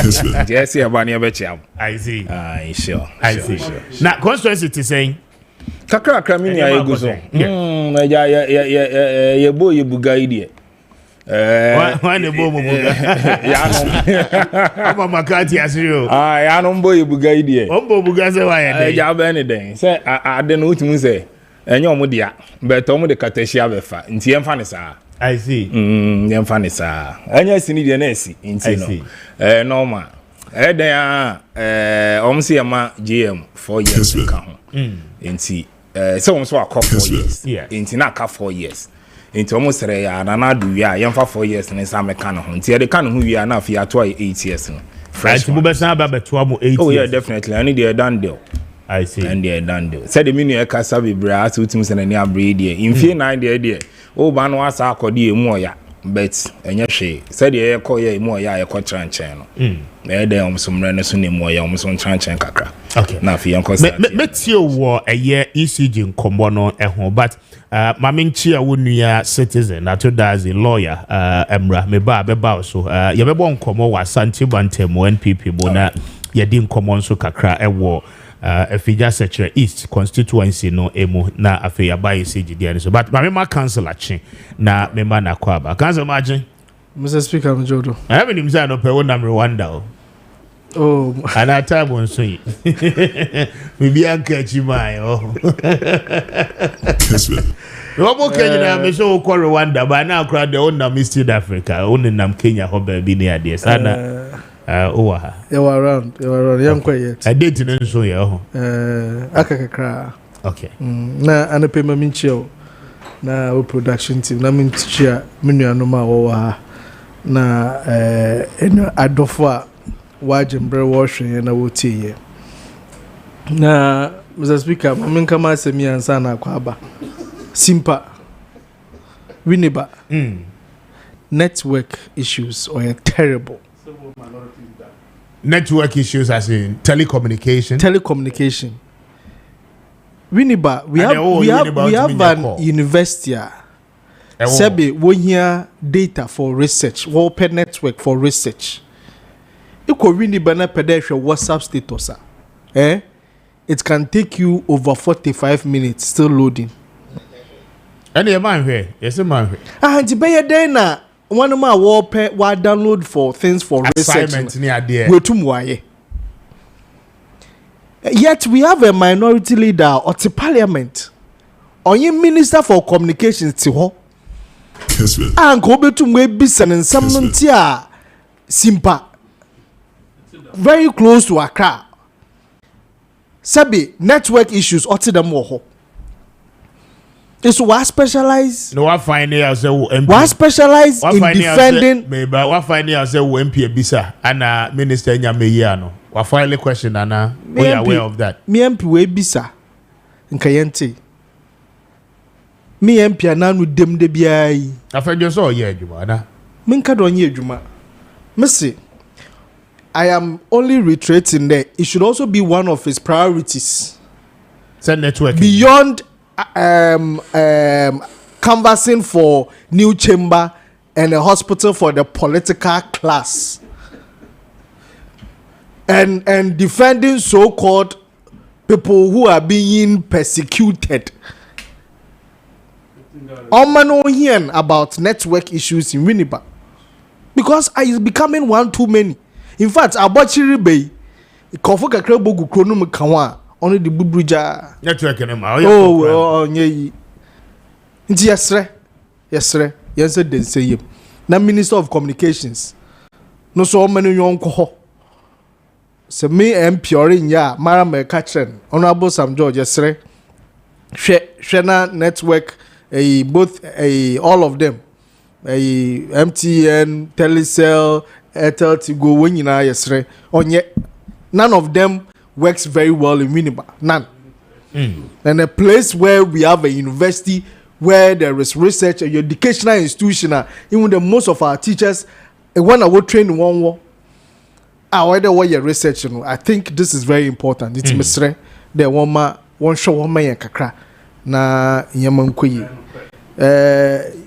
Je se eba ne ebechi. I see. Sure. I see. Na constituency to saying kakra minia yeguso. Eja ye bo ye buga idie. Why ne bo mo buga? Ya no. Aba makati asiro. Ya no mbo ye buga idie. Ombo buga se wa ye. Eja be ne den. Se ade no utimu se enye omo dia. But omo de katahia befa. Nti emfa ne saa. I see. Yemfa ne saa. Enye sini de na esi. Nti no. Normal. Den omo se yema GM 4 years ka ho. Nti se omo so akọ 4 years. Nti na aka 4 years. Nti omo sere ya na do wi a yemfa 4 years ne sa meka no ho. Nti e de ka no ho wi a na afi ato 8 years no. Fresh. Mo be san ba beto am 8 years. Oh yeah, definitely. I need a done deal. I see. And they done deal. Said the mini e kasa be bra so utim se na ni abre die. In fie 9 dey. O ba no asa akodi emu oya. But enye hwe. Said the e call ya emu oya e ko tranchen no. E dey omsomre no so na emu oya omsom tranchen kakra. Okay. Na fie enko sa. Metio wo eye ECG nkombo no ho but mamenchi a wonua citizen that does a lawyer emra me ba so ye bebo nkomo wa Santi Bantemo NPP bona ye di nkomo nso kakra ewo Fija Secretary East constituency no emu na afi abaye ECG dia so but mama council achi na member na kwaba council margin Mr. Speaker Mjodo I have him say no pe won number 1 da oh and at time on so me be anka chi mai Kessben Robo Kenya na me so ko Rwanda ba na akra de on na East Africa on nam Kenya ho ba bi ne ade sana ha you were around young quiet I date no so ye ho akakakra okay na anape maminchio na o production team na mintia menuano ma wo ha na eno adofo a wajembre wo hwe na wo tie na Mr. Speaker maminka ma asemi ansa na kwaba simpa winiba network issues or terrible network issues as in telecommunication winiba we have an university Sebi we hear data for research we open network for research iko winiba na pedeshe WhatsApp status it can take you over 45 minutes still loading. And your man here, yes, a man here. And to pay a day now, one of my download for things for research. We're too why. Yet we have a minority leader or the parliament, or you minister for communications to her. And go back to my business and some simpa very close to Accra. Sabi network issues or to them more. It's what specialize. No, I find here as what specialize in defending. Maybe what find here as a MP Bisa and Minister Nyameyano. What final question, Anna? We are aware of that. Me MP we Bisa in Kayente. Me MP Anan with them de BI. I find you so yeah, Jumana. Minka don ye Juma. Messi, I am only reiterating that it should also be one of his priorities. Send network beyond. Canvassing for new chamber and a hospital for the political class and defending so-called people who are being persecuted. I'm hearing about network issues in Winnipeg because it's becoming one too many. In fact, Abachiri Bay, Kofuka Krebogu Kronum Kawa. Only the Bubuja network and yeah. Yes, they say na Minister of Communications. No so many young coho. se me empure nya mara me catchen honorable Sam George yesre Shena network both all of them MTN Telecel Airtel Tigo when yina yesre onye none of them works very well in Winneba, none. And a place where we have a university where there is research, a educational institution, even the most of our teachers, when I will train in one war, whether what your research, I think this is very important. It's Mr. The one show one man kakra na yamankoyi.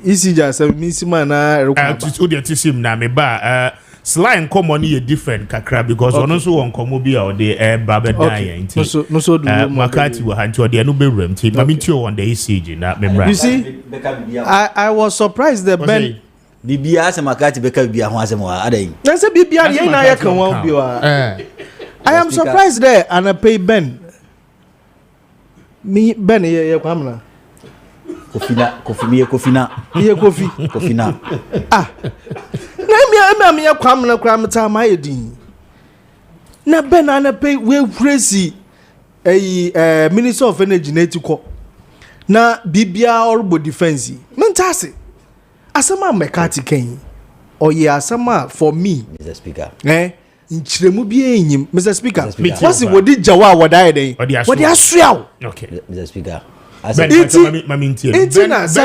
Easy just means man to the team na me ba Sly and common is different kakra because on also on Komobia or the Baba Daya. No so Makati will hand to the Anube room team. I mean, on the ECG, not member. You see, I was surprised that Ben Bibia se Makati beka bibia ho asem wa adai. That's a Bibia ye na ya kan won bi I am surprised there and I pay Ben. Me Ben ye kwamna. Kofina. Ah. Na me kwamna kwamta ma yedin. Na Ben na pay we crazy Minister of Energy na etiko. Na Bibia orbo defense. Mentase. Asama mekati ken. Oye asama for me. Mr. Speaker. Nchiremu bi enyim. Mr. Speaker. What's it wodi jawa wada den? Wodi asua. Okay. Mr. Speaker. Ben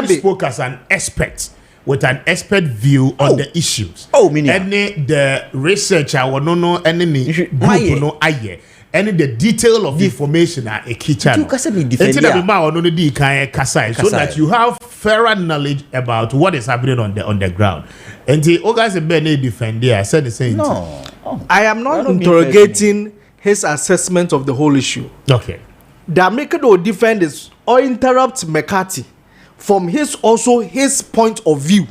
spoke as an expert with an expert view on the issues. Any the researcher or no any group no aye. Any the detail of the information are a key channel. So that you have fairer knowledge about what is happening on the ground. And the guys Benny defend I said the same. No, I am not interrogating his assessment of the whole issue. Okay. The American will defend this or interrupt McCarthy from his point of view,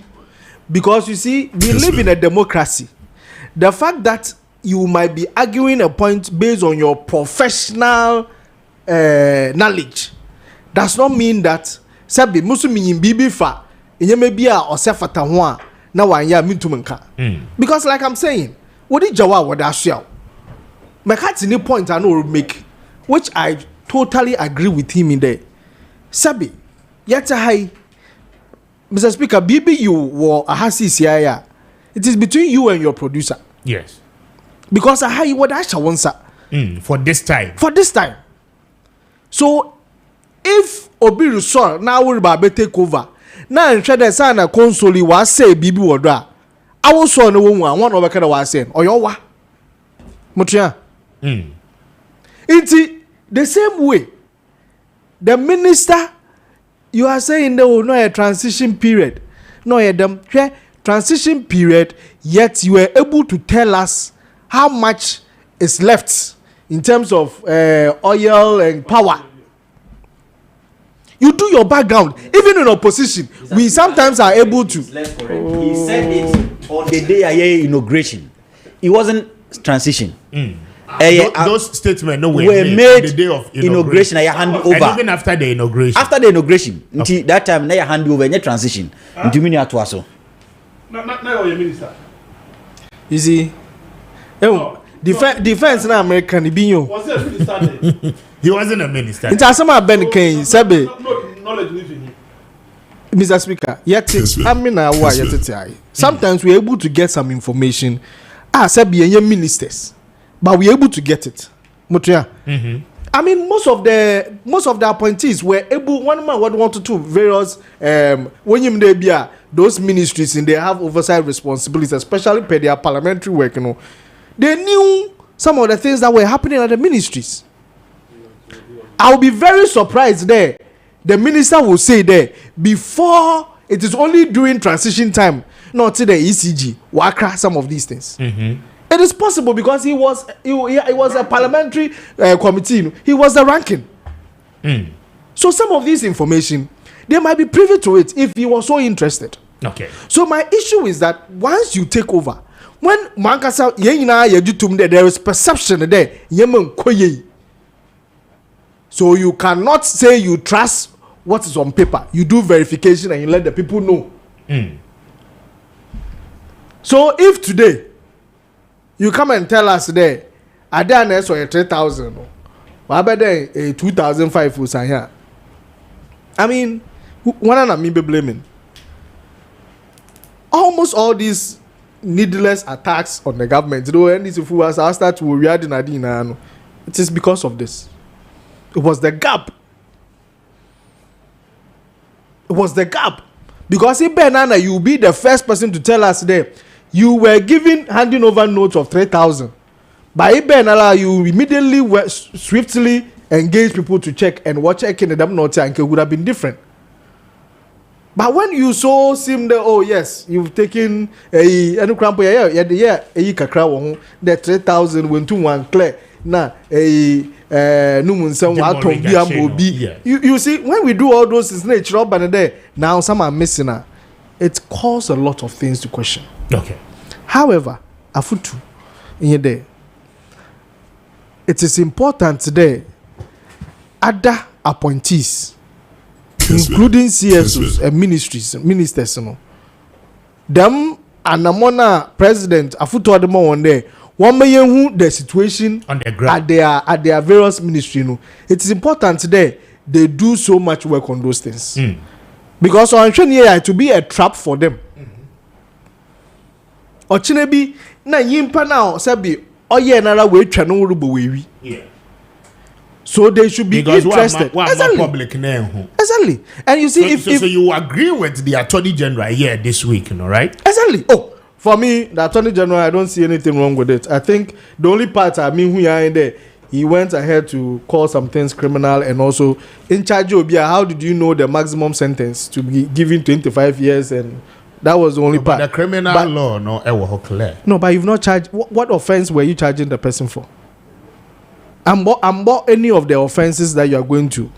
because you see we live in a democracy. The fact that you might be arguing a point based on your professional knowledge does not mean that sabi musumi bibi fa enyeme bia osefata ho a na wanya mintumenka. Because like I'm saying, what did Jawa what asua McCarthy ni point I know make, which I totally agree with him in there. Sabi yata hai Mr. Speaker, bibi you were a hasi siaya. It is between you and your producer. Yes. Because I what I shall want for this time. For this time. So if Obiru saw now will be take over. Now in the sana console was say bibi wodra. I was so no one over kind of was saying or your wa Mutia. It's the same way. The minister, you are saying there will not a transition period. No, transition period, yet you were able to tell us how much is left in terms of oil and power. You do your background. Even in opposition, we sometimes are able to. He said it on the day of inauguration. It wasn't transition. Those statements were made on the day of inauguration. I hand over. And even after the inauguration. After the inauguration, okay. That time, I hand over any transition. Into me at Waso. Now your minister. You see, defense na American ibinyo. Was he a minister? He wasn't a minister. It's asama Ben Kane sabe. Knowledge living. Mr. Speaker, sometimes we're able to get some information. Sabi yenye ministers, but we're able to get it. Mutria. I mean, most of the appointees were able. One man would want to do various when you there those ministries and they have oversight responsibilities, especially per their parliamentary work. You know, they knew some of the things that were happening at the ministries. I'll be very surprised there. The minister will say there before it is only during transition time, not to the ECG, Wakra, some of these things. It is possible because he was a parliamentary committee. He was the ranking. So some of this information, they might be privy to it if he was so interested. Okay. So my issue is that once you take over, when Mankasa yena yejutum there is perception there. So you cannot say you trust what is on paper. You do verification and you let the people know. So if today you come and tell us there, ada na so 3,000 no wa beden 2,500 for san here. I mean, one na me be blaming. Almost all these needless attacks on the government, you know, and these fools are start to react in Adina. It is because of this. It was the gap. It was the gap. Because if Benana, you be the first person to tell us there, you were handing over notes of 3,000. By Benala, you immediately swiftly engage people to check and watch checking the damn notes, and it would have been different. But when you so seem that, oh yes, you've taken the 3,000 went to one clear. Now you see, when we do all those things, natural but there now some are missing. It causes a lot of things to question. Okay. However, afutu in there, it is important today. Other appointees, including CSOs and ministers, you know, them and Namona president afutu ademo one day. One may who the situation on the ground at their various ministry. You know, it is important today they do so much work on those things because on here to be a trap for them. Or chinebi na yimpa now sabi oye nara we twa no rubo we. So they should be because interested. Exactly. Public name. Exactly. And you see, so you agree with the Attorney General here this week, you know, right? Exactly. Oh. For me, the Attorney General, I don't see anything wrong with it. I think the only part, who are in there, he went ahead to call some things criminal and also in charge of how did you know the maximum sentence to be given 25 years, and that was the only part. The criminal law, no, clear. No, but you've not charged. What offense were you charging the person for? I'm any of the offenses that you are going to.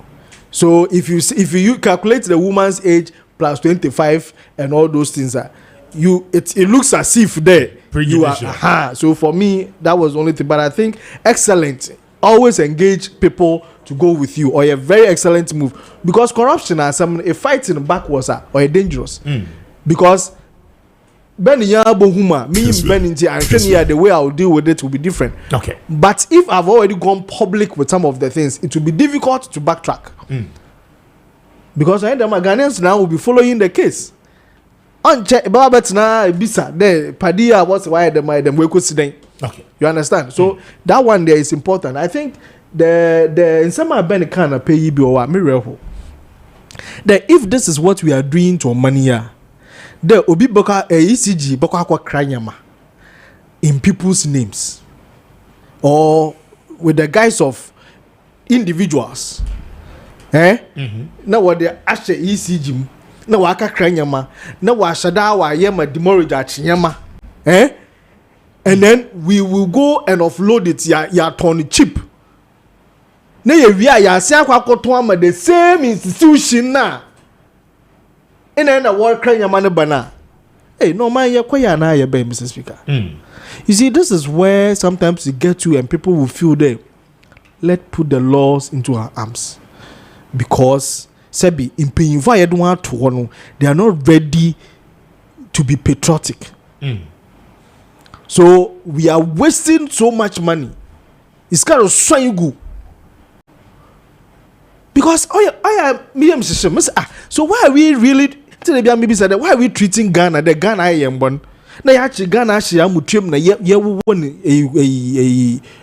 So if you calculate the woman's age plus 25 and all those things are. It looks as if there you are. So for me, that was the only thing. But I think excellent. Always engage people to go with you, or a very excellent move, because corruption and a fighting backwards or a dangerous. Because Benny Yabohuma, me Beninti and Kenya, the way I'll deal with it will be different. Okay. But if I've already gone public with some of the things, it will be difficult to backtrack. Because I the Ghanaians now will be following the case. Okay. You understand? So that one there is important. I think the in some Ben can pay you or miracle. That if this is what we are doing to money, the obi boka ECG boka kwa kranyama in people's names or with the guise of individuals. Now what they actually ECG. Na waka kranyama na washada wa yema demorage achinyama and then we will go and offload it ya turn cheap na ye wi ya ase akwakoto ama the same institution na na work kranyama ne bana no man ye kwaya na ye be Mr. Speaker. You see, this is where sometimes you get to and people will feel that let's put the laws into our arms, because Sebi, in Payinfo Ayedwa to one, they are not ready to be patriotic. So we are wasting so much money. It's kind of swing. Because so why are we really? Maybe said why are we treating Ghana? The Ghana I am born. Na yachi Ghana she amutrem na ye won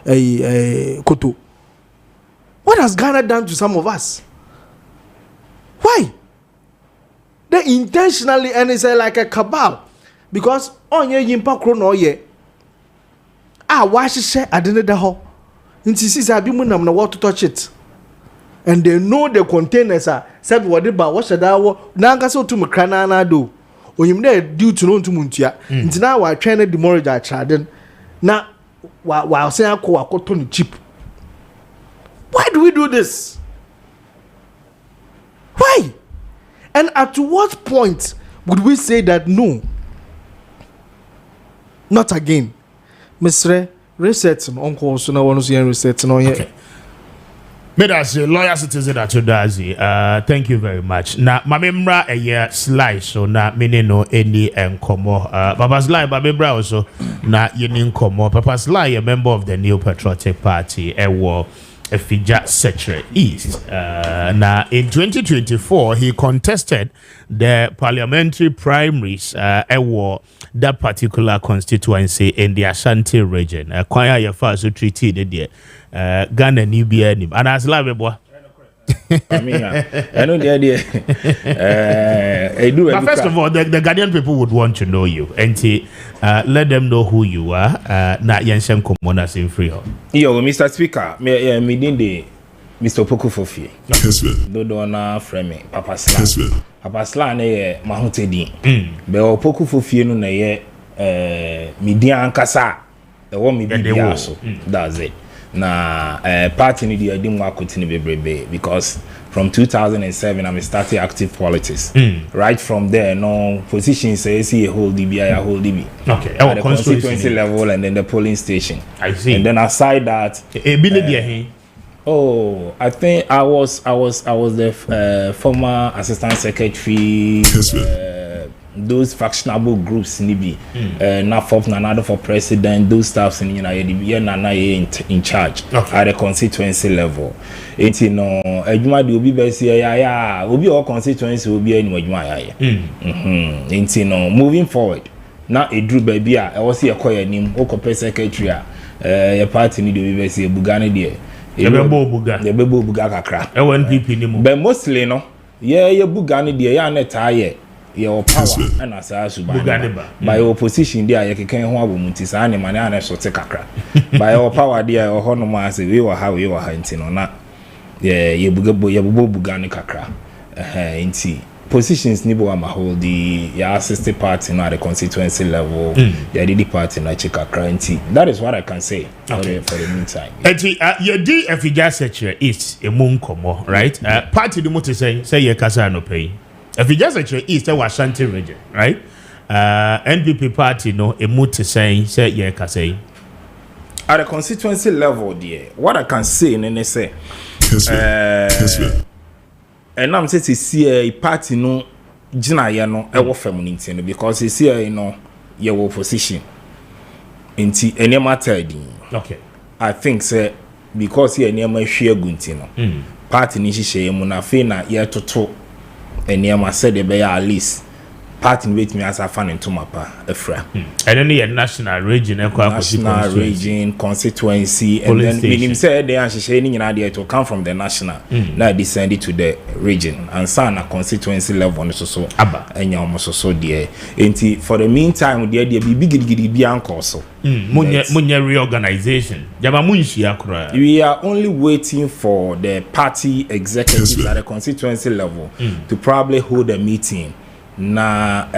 a koto. What has Ghana done to some of us? Why? They intentionally, and it's like a cabal, because on your yimpa krono ye wash share adene da ho nti sisi abi mu nam na what to touch it, and they know the containers are said what ba what shada wo na anga so to mkrana na do oyim na due to no to muntua nti na wa twen na demorage a chaden na wa say akoto no cheap. Why do we do this? Why? And at what point would we say that no? Not again. Mr. Reset on course, no one is reset on here. Medasi, lawyer citizen at Odazi. Thank you very much. Na mamembra a year slice so na minino any enkomo. Papa's lie, mamembra also na yenin komo. Papa's lie, a member of the New Patriotic Party, war Efija Secretary East. Now in 2024, he contested the parliamentary primaries war that particular constituency in the Ashanti region. Kwaya Yafa so treated there. Ghana Nubia and as live boy. I mean, I know the idea. But first of all, the Ghanaian people would want to know you and let them know who you are. Not Yanshan Commanders in free. Yo, Mr. Speaker, me did Mr. Poku Fofi. Dodo na frame Papa Sla. Papa Sla ne mahutedi. Be o Poku Fofi no na ye media ankasa. E wo me bibia so. That's it. Na party ni I didn't work continue bebrebe because from 2007 I started active politics. Right from there, no position says a whole DB, a whole DB. Okay, at the constituency level and then the polling station. I see. And then aside that, I think I was the former assistant secretary. Those factionable groups nibi NAFOP Nanado for president, those staffs in in charge at the constituency level. It's Ejuma di obi besi ya obi all constituency will be any It's moving forward. Now a drew baby I was here call name Okope secretary a party need obi besi Bugani there. The Bebo Buga kakra. NPP ni but mostly no ye Bugani there ya net your power and as by your position there you can ho abomuti sa ne mane ana so te kakra by your power there or ho no ma say we were how we were hunting no na ye buga ne kakra nti positions ni bo am hold the your assistant party na the constituency level the DD party na chikakra nti that is what I can say for the meantime. Enti ye di Efija Secretary East emunkomo right party the moto say ye kasa no pay. If you just actually East Ashanti region, right? NPP party no emuti saying say yeah say at the constituency level there. What I can say in say and I'm saying to see a party no jina ya no ewo femininity no because you see you know your opposition inti any matter din. Okay. I think say because here near my share gunti no party ni hihye mu na fe na ye toto and near my said they be at least parting with me as a fan into my pa efra. And then the national region constituency and then meaning said they are sharing in idea to come from the national now descended to the region and son a constituency level on so and you almost so dear. And for the meantime there be uncle so munya reorganization. We are only waiting for the party executives at the constituency level to probably hold a meeting. Na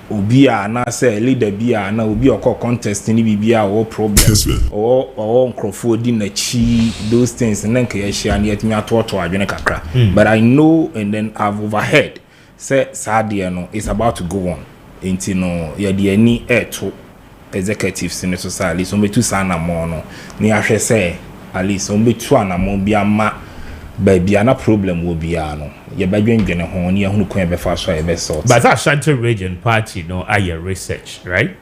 obia na say leader bia na obi okọ contest ni bibia or problem or nkrofo di na chi those things na nka ya share na yetimi atoto adwene kakra but I know and then I've overheard say sadie no is about to go on enti no ya de ani eto executives in the society so metu sana mo no ni ahwe say at least so metu anamo bia ma baby ana problem will be no ye badwendwene ho ne ehunu kon be fa so e be sort but that Ashanti region party no aye research right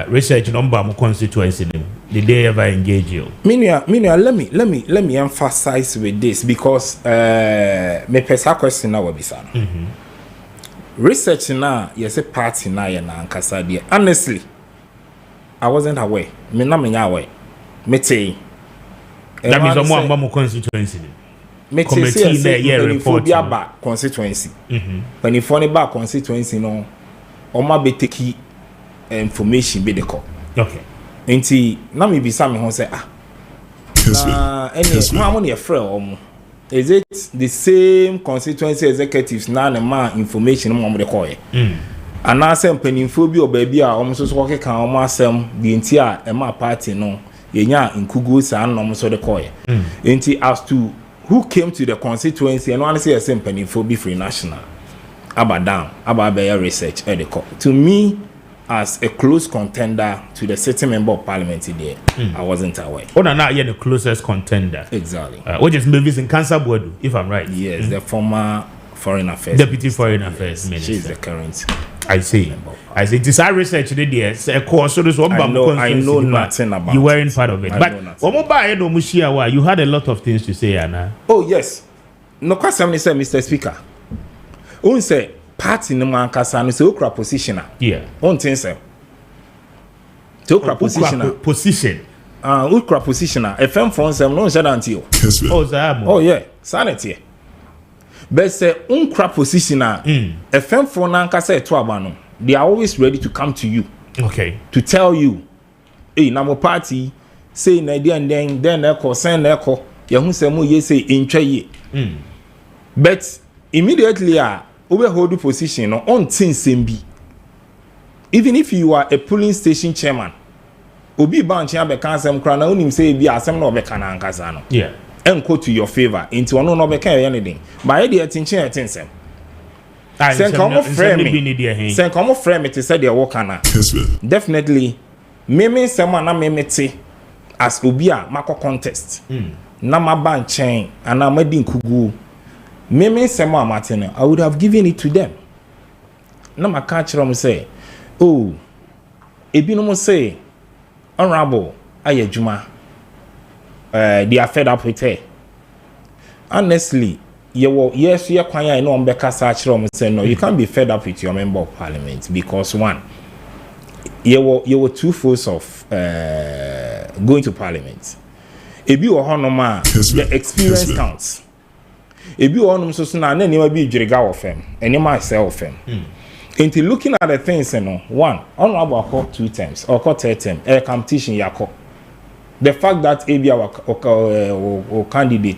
research number mo constituency them did they ever engage you Minia let me emphasize with this because me pesa question na wabisa research na yes a party na ye na ankasa de honestly I wasn't aware me na me nya aware me tey that means mo constituency committee na year report back constituency when if only back constituency no oma be take information be the call okay enti na me bisa me ho say any money a friend is it the same constituency executives na na ma information mo the call and na say mpanimfo bi obabi a omo so so keka omo asem bi enti a e ma party no yenya nkugu sa na omo so the call enti as to who came to the constituency and one say a simple for be free national abadam ababeya research editor to me as a close contender to the sitting member of parliament there. I wasn't aware. Oh, no, you're the closest contender. Exactly. Which is Mavis in Cancer Board, if I'm right. Yes, the former Foreign Affairs Deputy Foreign Affairs Minister. She's the current. I see. It is our research today. So this one I know nothing about you weren't part of it. I But you had a lot of things to say, Anna. Oh, yes. No question, say, Mr. Speaker. Who say party no man kasa no say okra positioner. Yeah. On thing say. Okra positioner. Position. Okra positioner. FM phone say no say that you. Oh yeah. Sanity. But say unkra positioner. FM phone na kasa to abano. They are always ready to come to you. Okay. To tell you, hey, na mo party say na dia and then eko send eko. Ya hu say mo ye say intwa ye. But immediately over hold the position on things bi. Even if you are a polling station chairman, obi banch ya be kan asem kra na onim say bi asem na obeka na ankasa no. Yeah. Enko to your favor into ono no beka anything. But e dey tinchin etinsem. Sen come frame it say dey work na. Definitely me someone na me te as obi a mako contest. Na ma banchen ana ma din kugu. Me someone Martin, I would have given it to them. Na ma catch them say, oh, ebi no mo say, honorable ayejuma. They are fed up with her. Honestly, yes, you kwan ya no mbeka sa chiro say no, you can't be fed up with your member of parliament because one, you were two folds of going to parliament. Ebi wo honoma, the experience counts. Ebi wo honum so na na nima bi dwirega wo fam, enima sell fam. Into looking at the things, one, honorable 2 times or 3 times, a competition yako. The fact that ABI or candidate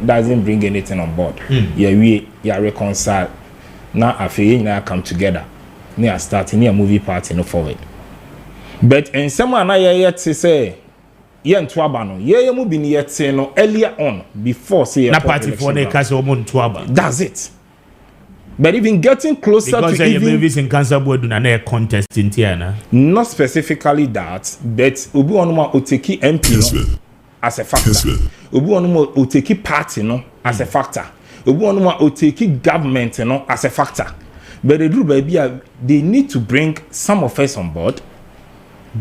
doesn't bring anything on board. We reconcile. Now I come together. Now starting a movie party no forward. But in someone I yet say yen twabano, ye mu been yet say no earlier on before say na party for the case twaba. That's it. But even getting closer because to even movies in cancer board na na contest in Tiana. Not specifically that, but Obi Onuma Oteki MP no, as a factor. Obi Onuma Oteki party no as a factor. Obi Onuma Oteki government no as a factor. But the baby they need to bring some of us on board,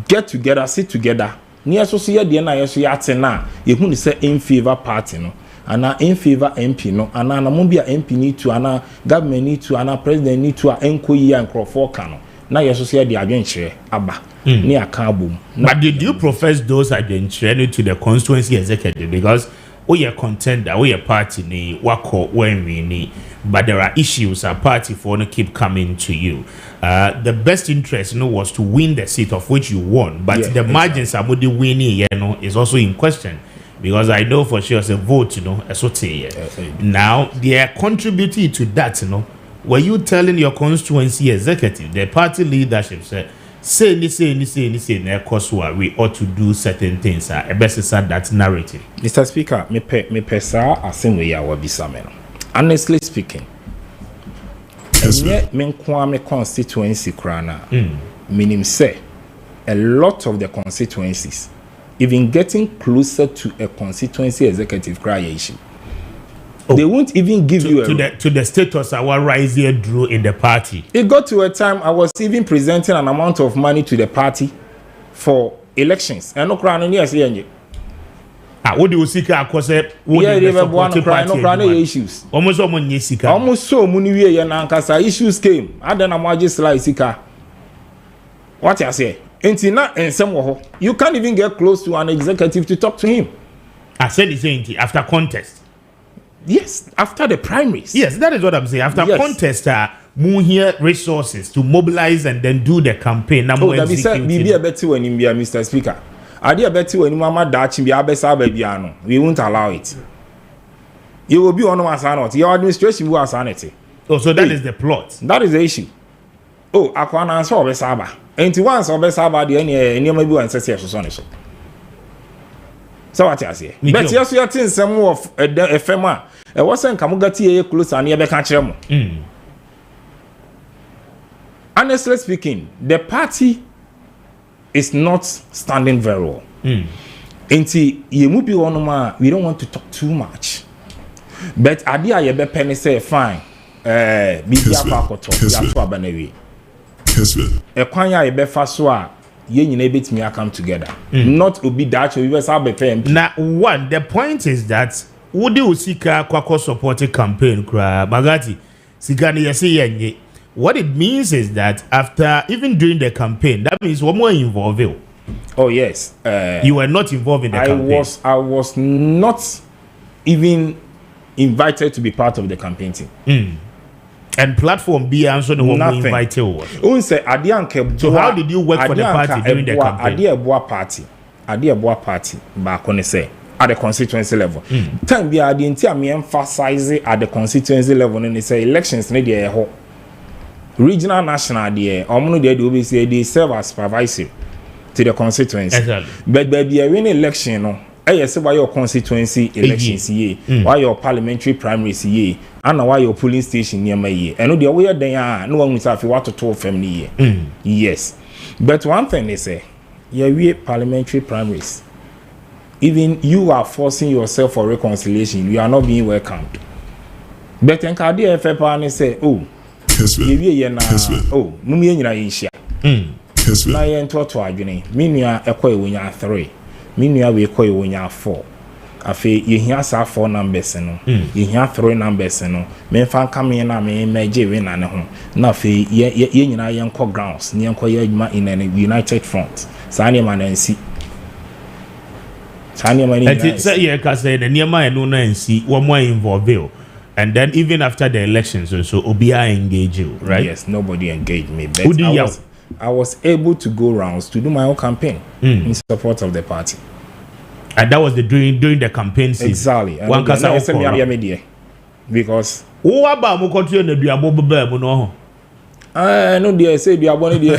get together, sit together. Near so see the na yeso yatena, you who say in favor party no. Ana in favor MP no ana na mo bia MP need to ana government need to ana president need to enko yi and crofo ka no na yeso se de adwenkyere aba ni aka abom. But did you profess those adwenkyere to the constituency executive because we are contender we are party ni wako when we need but there are issues a party for no keep coming to you. The best interest was to win the seat of which you won but the margins about the winning is also in question. Because I know for sure it's a vote, now they are contributing to that, Were you telling your constituency executive, the party leadership say, we ought to do certain things, best that narrative. Mr. Speaker, me pesa asem we ya bisameno. Honestly speaking, me Kwame constituency krana, meaning say a lot of the constituencies even getting closer to a constituency executive creation. They won't even give you to the status our riser drew in the party. It got to a time I was even presenting an amount of money to the party for elections. And no crown yes, what do you seek? They no issues. Almost so many issues came. I don't know just like Sika. What I say? You can't even get close to an executive to talk to him. I said the same thing after contest. Yes, after the primaries. Yes, that is what I'm saying. After contest, more here resources to mobilize and then do the campaign. That be said, be a better when you be Mr. Speaker. I did a better when Mama Dutch be a better baby. We won't allow it. You will be on one sanity. Your administration will have sanity. Oh, so that is the plot. That is the issue. Oh, I can't answer Besaba. And once or Besaba, the any maybe one says yes, so what I say? But yes, we are seeing some more of a FMA. It wasn't Kamugati close and near the country. honestly speaking, the party is not standing very well. Enti yemu bi wonoma, we don't want to talk too much. But idea ye be penny say fine. Bibi akoto ya to abanewi. E kwan ya ye be fa so a ye nyina betimi come together. Not obi that we be say be pay. Now one, the point is that Udi usika kwako supporting campaign kra bagati sigani yesi yenye. What it means is that after even during the campaign, that means one more involved. Oh yes, you were not involved in the campaign. I was not even invited to be part of the campaign team. And platform B answer the one who invited was. So how did you work for the party during the campaign? Adie party back on say at the constituency level. Time be adi nti am emphasize at the constituency level and say elections ne dey ho. Regional national there, omo dey do be say they serve as supervisor to the constituency. Exactly. But baby a win election no. Say why your constituency elections ye, why your parliamentary primaries ye, and why your polling station near my ye. And the way they are, no one will have what to talk family ye. Yes. But one thing they say, yeah, we parliamentary primaries. Even you are forcing yourself for reconciliation, you are not being welcomed. But in Kadia FFP say, oh, oh, Mummy in Aisha. Na ye nto to adwene menua ekwa ewonya 3 menua we ekwa ewonya 4 afi ye hia sa 4 numbers no ye hia 3 numbers no me fa kame na me meje we na ne ho na afi ye nyina ye nko grounds ne nko ye adwuma in an united front sa ne ma na nsi sa ne ma ni say ye ka say the niema e no na nsi wo mo involve. And then even after the elections so obia engage you, right? Yes, nobody engaged me, but I was able to go rounds to do my own campaign in support of the party. And that was during the campaign season. Exactly. One media because who about mo continue na duabo bebe no no dey say duabo no dey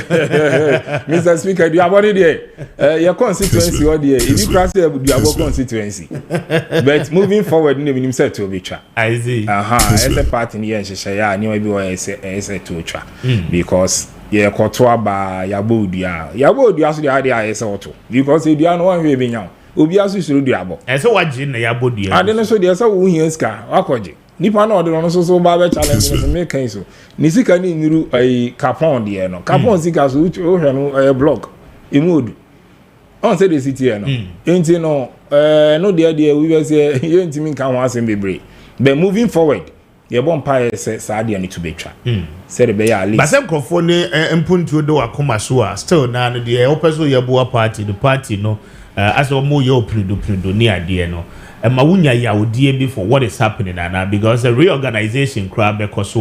Mr. Speaker duabo no dey your constituency or dey if you cross the duabo constituency but moving forward no mean say to be twa I see as a party here nhehye ya ni we be say to twa because yeah, kotoa ba yabodua so dey dey say auto because edua no wan hwe be nya obi aso suru duabo so waje na yabodua ade no so dey say wo hia ska wakoje nipa na ode no so ba be challenge no me kan so ni sika ni niru ai capon dey no capon sika so wo hwe no blog imudu on say the city no enti no no dey we be say ye ntimi kan ho asem bebre but moving forward ye bon pa say saade ani to betwa say be ya list basem krofo ne empuntu do akoma so a still na no dey opeso ye boa party the party no as o mo ye oprido ni ade no ma wunya ya odie before what is happening now because the reorganization crowd because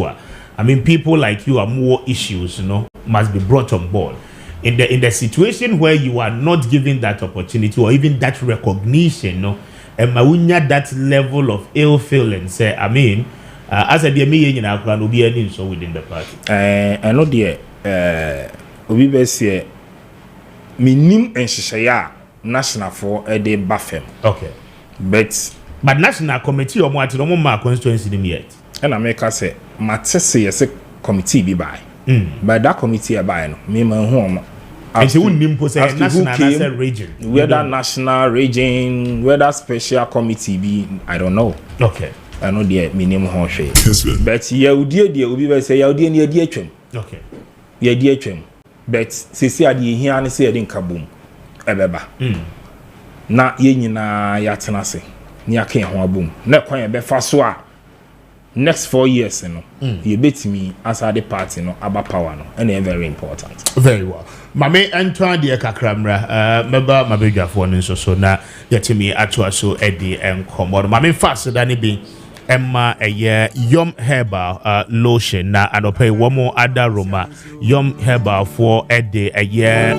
I mean people like you are more issues must be brought on board in the situation where you are not given that opportunity or even that recognition and ma wunya that level of ill feeling say I mean as a dear me in our plan will be any so within the party I know dear obi be say minim enhyehyaya national for a day bafem okay but national committee or what no more constituency them yet and I make us say matese yes committee be by but that committee by no me man hu and you wouldn't say national region whether national region whether special committee be I don't know okay I know the minimum hoshe but ye udie obi be say ye udie ne adi atwam okay ye adi atwam but sisi ade hia ne say ye nka bom ebeba na ye nyina ya tenase ni aka ho abom na kwan ye be fa so a next 4 years no ye betimi as the party no aba power no and very important very well mame Antoine de kakramra meba mabedwafo no so na yetimi atoa so edi enkomo mame fast da ne bi Emma Yom Herbal lotion na anope womo ada Roma Yom Herbal for ede Eddie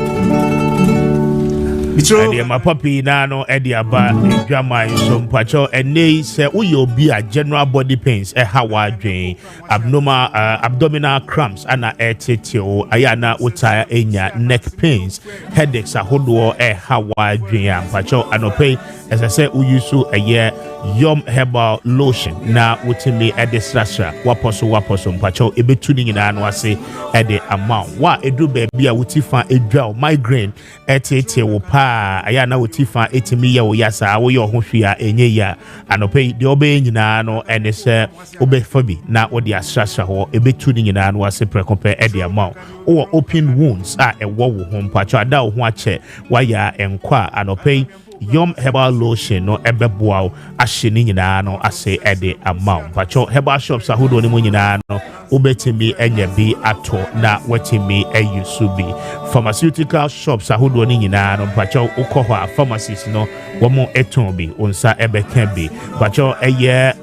my puppy nano Eddie aba drama so mpacho ene se uyo bi a general body pains hawa dwen abdominal cramps ana etetio ayana utaya enya neck pains headaches ahodo hawa dwen mpacho anope as I said, we use so a year Yom Herbal Lotion. Now, what me at the strasha, waposo, pacho, ebe tuning in and was say at the amount. What a do baby, a wutifa a draw migraine at wopa, ayana wutifa etimiya o yasa, awo yo hushia enyeya, and pay the obeying in ano, and it's obe fobi, now what the strasha or ebe tuning in and was say compare at the amount. Or open wounds are a war home pacho, da wache, waya and qua, and pay. Yom Herbal Lotion no ebeboa ahye nyina no ase ede amount pacho herbal shops ahodo ne nyina no obetimi enya bi ato na watimi ayusu bi pharmaceutical shops ahodo ne nyina no pacho ukoho pharmacies no womo eton bi onsa ebeka bi pacho eye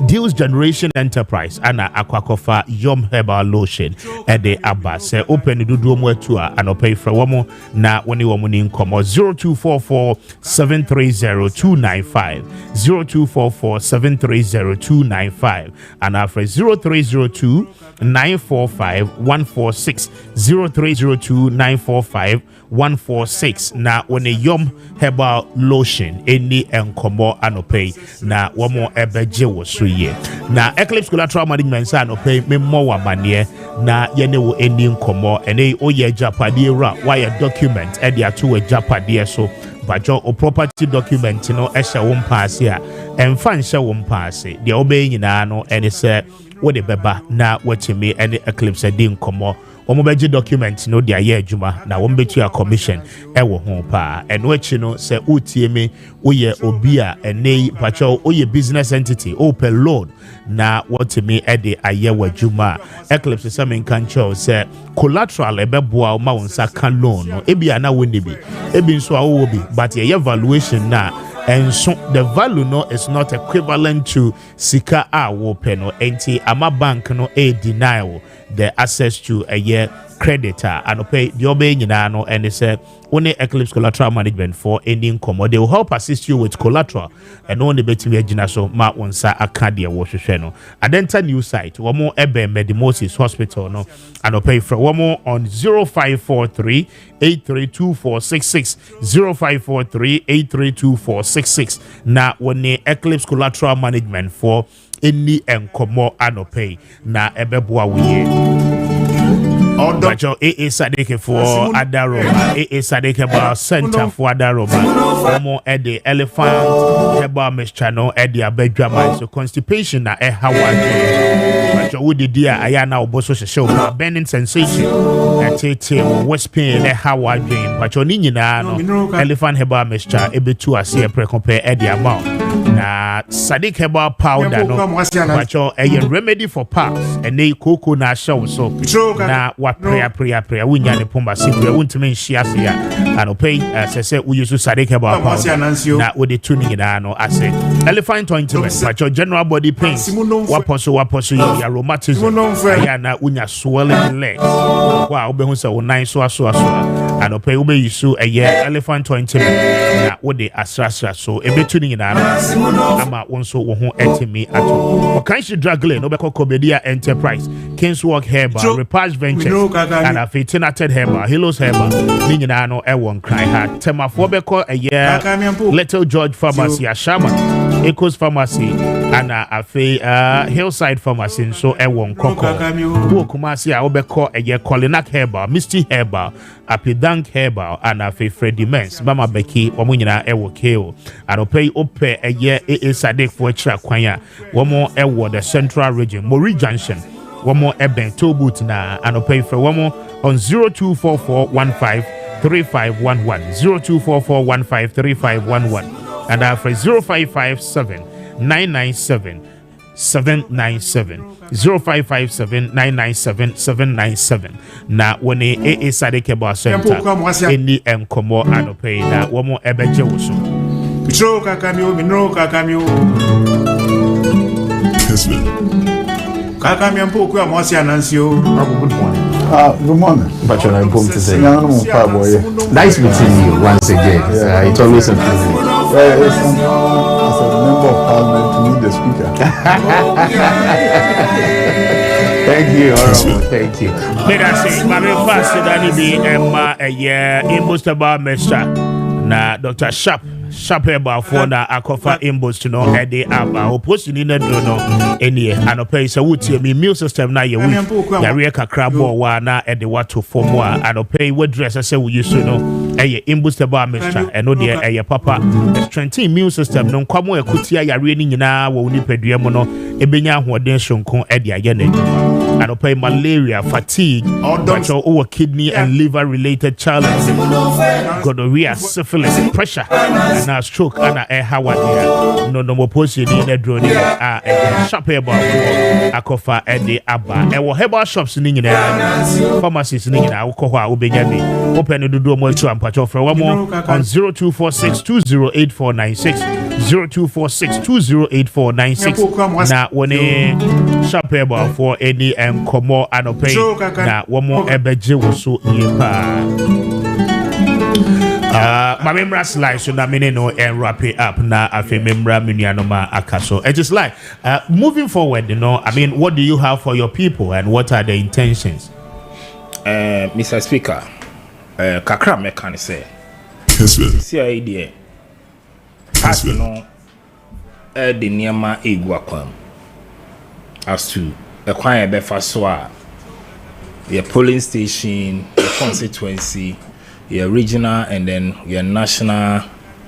Deals Generation Enterprise ana akwakofa Yom Herbal Lotion ede aba se open dudu omo atua anopai fra womo na woni womo ni nkomo 0244730295 0244730295 ana fra 0302945146 0302945146 na woni Yom Herbal Lotion eni enkomo anopai na womo ebeje wo na Eclipse Collateral Management sa no pay me more manie na yene wo ending komo ene oye japade ra why document e dia to a japade so bajo o property document no e hye wo mpaase a emfa nhye wo mpaase de obey nyina no ene se wo de beba na watimi ene Eclipse din komo omo beji document no dia ye adwuma na wo betu a commission e wo ho pa eno achi no se utie me oye obi a ene pacho oye business entity open loan na wotimi e de aye wadwuma Eclipse se men kan cho se collateral ebeboa o ma wonsa kan loan no ebia na woni bi ebi nso a wo bi but ye evaluation na and so the value no is not equivalent to sika a wo peno enti ama bank no a denial the access to a year creditor and pay the obey nyina no and say only Eclipse Collateral Management for ending commo they will help assist you with collateral and only betimi agina so ma wonsa akadia wo hwehwe no adenta new site wo mo ebe Medimosis Hospital no and pay for wo mo on 0543 832466 0543 832466 na woni Eclipse Collateral Management for any enkomo anopay na ebeboa wiye Bajo AA Sadeke for Adaroba, AA Sadeke Bar Center for Adaroba, Omo Eddie Elephant, Heba Meschano, Eddie Abedjama, so constipation na Howard. Bajo Woody Dia, Ayana Oboso show, Bending Sensation, and Tete, West Pain, Howard Game, Bajo Nina, Elephant Heba Mescha, Ebetu, I see a pre-compare Eddie amount. Na Sadik Heba powder, no, Bajo a remedy for pass, and they cocoa na show so. Na prayer winya ne pomba sipre wontime nhia se ya anopay sese we use Sadik about na we de tuning ina no ase elephant ointment but your general body pains waposo ya rheumatism ya na unya swelling legs wa obehu se wo nan so anopay we use elephant ointment na we de asrasra so ebe tuning ina no ama wonso wo ho etimi ato kan shi dragle no be Kokobedia Enterprise Kingswalk Herbal Repage Ventures and a fitinated Herbal Hilos Herbal Nina no Ewon Cry had Temafo beko a year Little George Pharmacy Ashama Echoes Pharmacy and a Hillside Pharmacy so Ewon Coco Kumasi Obeko a year Colinak Herbal Misty Herbal Apidank Herbal and a Freddy Mens Mama Becky Omunina Ewo Keo and Opay Ope a year Sadik for Kwanya one more Ewo the Central Region Mori Junction one more Eben Tobut na and pay for one more on 0244153511 0244153511 and after 0557997797 0557997797 na when a Sadik Eba Center any enkomo and pay na one more Ebeje Wusu Pitro kakamio minro kakamio Kessben Kakami Ampoku Amosi Anancio. Good morning. Good morning. But you're not to say. Nice meeting you once again. It's always a pleasure. It's as a member of parliament to meet the speaker. Thank you, Honorable. Thank you. Let us say, Mary Fast, that be Emma a year in Mustaba Mesha. Na Dr. Sharp Shape ba for na akofa imbos to no ede aba opposition ni na do no enie anope se wutie me immune system na ye weak ya re kakra bo wa na ede wato form a anope we dress se we use no eye imbustable mixture eno de eye papa strengthen immune system no kwamo ekutia ya re ni nyina wo nipadua mu no ebenya ahoden sonko ede aye na adwuma anope malaria fatigue but our kidney and liver related challenges gonorrhea syphilis pressure na stroke ana hawadia no mo posi ni na drone a sharp about akofa ede aba e wo herbal shops ni nyina pharmacies ni nyina wo ho a obenya bi open no do mo tu ampacho fra wo mo on 0246208496 0246208496 na woni sharp about for any enkomo anope na wo mo ebeje wo so yepa. My member slide so that meaning no and wrap it up na afi member minianoma akaso. It is like moving forward, you know. I mean, what do you have for your people and what are the intentions? Mr. Speaker, kakra me can say. Kessben. See idea. As you know, the niema egwa kwam. As to the kwanya befa so the polling station, the constituency, your regional and then your national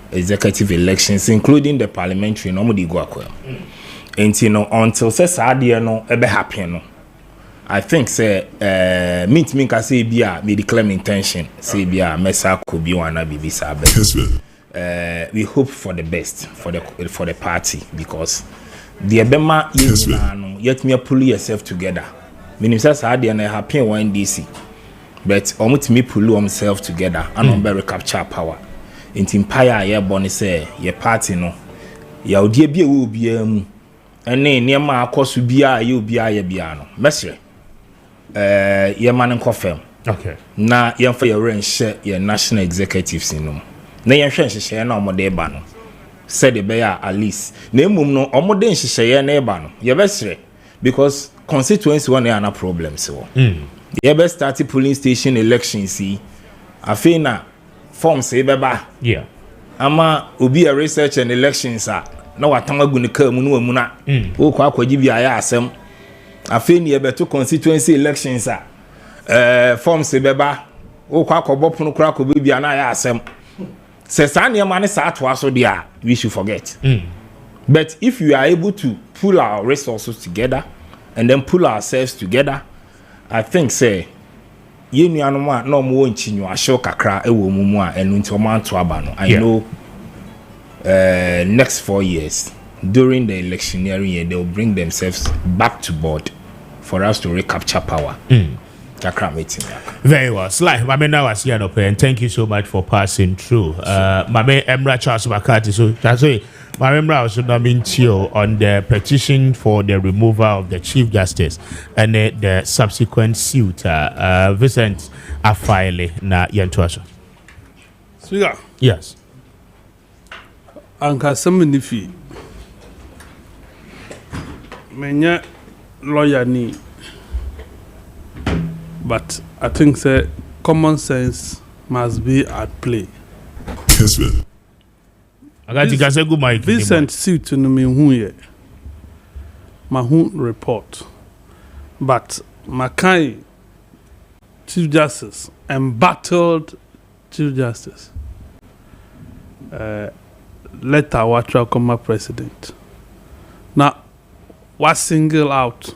executive elections, including the parliamentary, no mudi go akwa. And you know, until say sadia no ebe happy no. I think say meet me ka say bia me declare my intention say bia mesa Kubi wana bibi sabe. We hope for the best for the party because the ebema yina no yet me pull yourself together. Meaning say sadia na happy one DC. But omutimi pull themselves together and recapture power. Inti empire ye born say ye party no. Ya odie bia wo bia mu. Ene niema akoso bia ye obia ye bia no. Mesre. Ye man nkofem. Okay. Na ye mfa ye renhye ye national executives no. Na ye hwenhye na omode ba no. Said the bear at least. Na emum no omode nhye na eba no. Ye besre because constituency one na problems so. The ever started polling station election see afina form say beba yeah ama obi a research and elections a na watama gu ne ka mu no amu na o kwa akwaji bi aya asem afini ebe to constituency elections a form say beba o kwa akobo pono kra ko bi na aya asem se sa ne ma ne sa to aso dia we should forget but if you are able to pull our resources together and then pull ourselves together, I think say ye nuanoma no mo nchinyo ahyo kakra ewo mumu a enu nti o man to aba no. I know next 4 years during the electioneering year they will bring themselves back to board for us to recapture power. Very well. Sly, Mame now was here and thank you so much for passing through. Mame Emra Charles Makati, so that's why Mame Emra also nominated on the petition for the removal of the Chief Justice and the subsequent suit. Vincent Afaile na Yantuaso. Speaker. Yes. Anka semenifi. Menya lawyer ni. But I think common sense must be at play. Kessben. Vincent suit no me hu ye. Ma hu report. But Maakye Chief Justice embattled Chief Justice. Letter watra come president. Now was single out.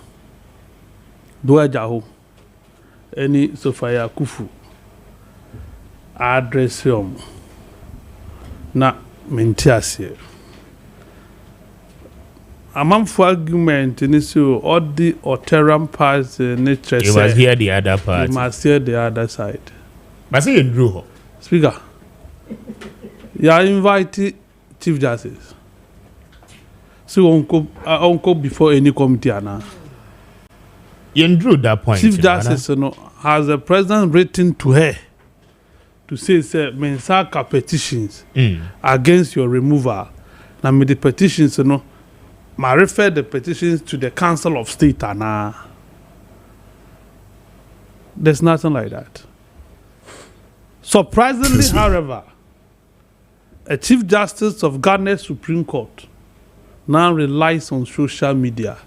Do ajaho. Any Sofia Kufu address him na mentiasie amamfo argument in so all the Oteram parts nature he was here the other part. He must hear the other side. But see in Drew. Speaker, you invite Chief Justice. So uncle before any committee ana. You drew that point. Chief Justice has the president written to her to say mensaka petitions against your removal. Now me the petitions ma refer the petitions to the Council of State there's nothing like that. Surprisingly, however, a Chief Justice of Ghana Supreme Court now relies on social media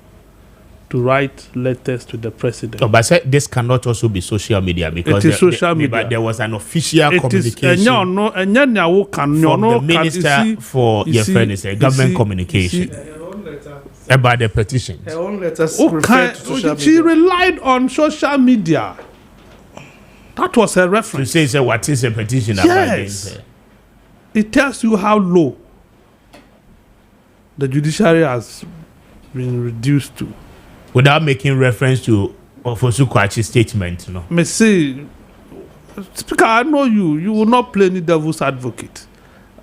to write letters to the president. Oh, but this cannot also be social media because it is social media. But there was an official communication from the minister for your friend is a government communication about the petition. Her own letters she relied on social media. That was her reference. To say what is a petition yes. about? It tells you how low the judiciary has been reduced to. Without making reference to Ofosu Kwachi's statement, no. Me say, Speaker, I know you. You will not play any devil's advocate.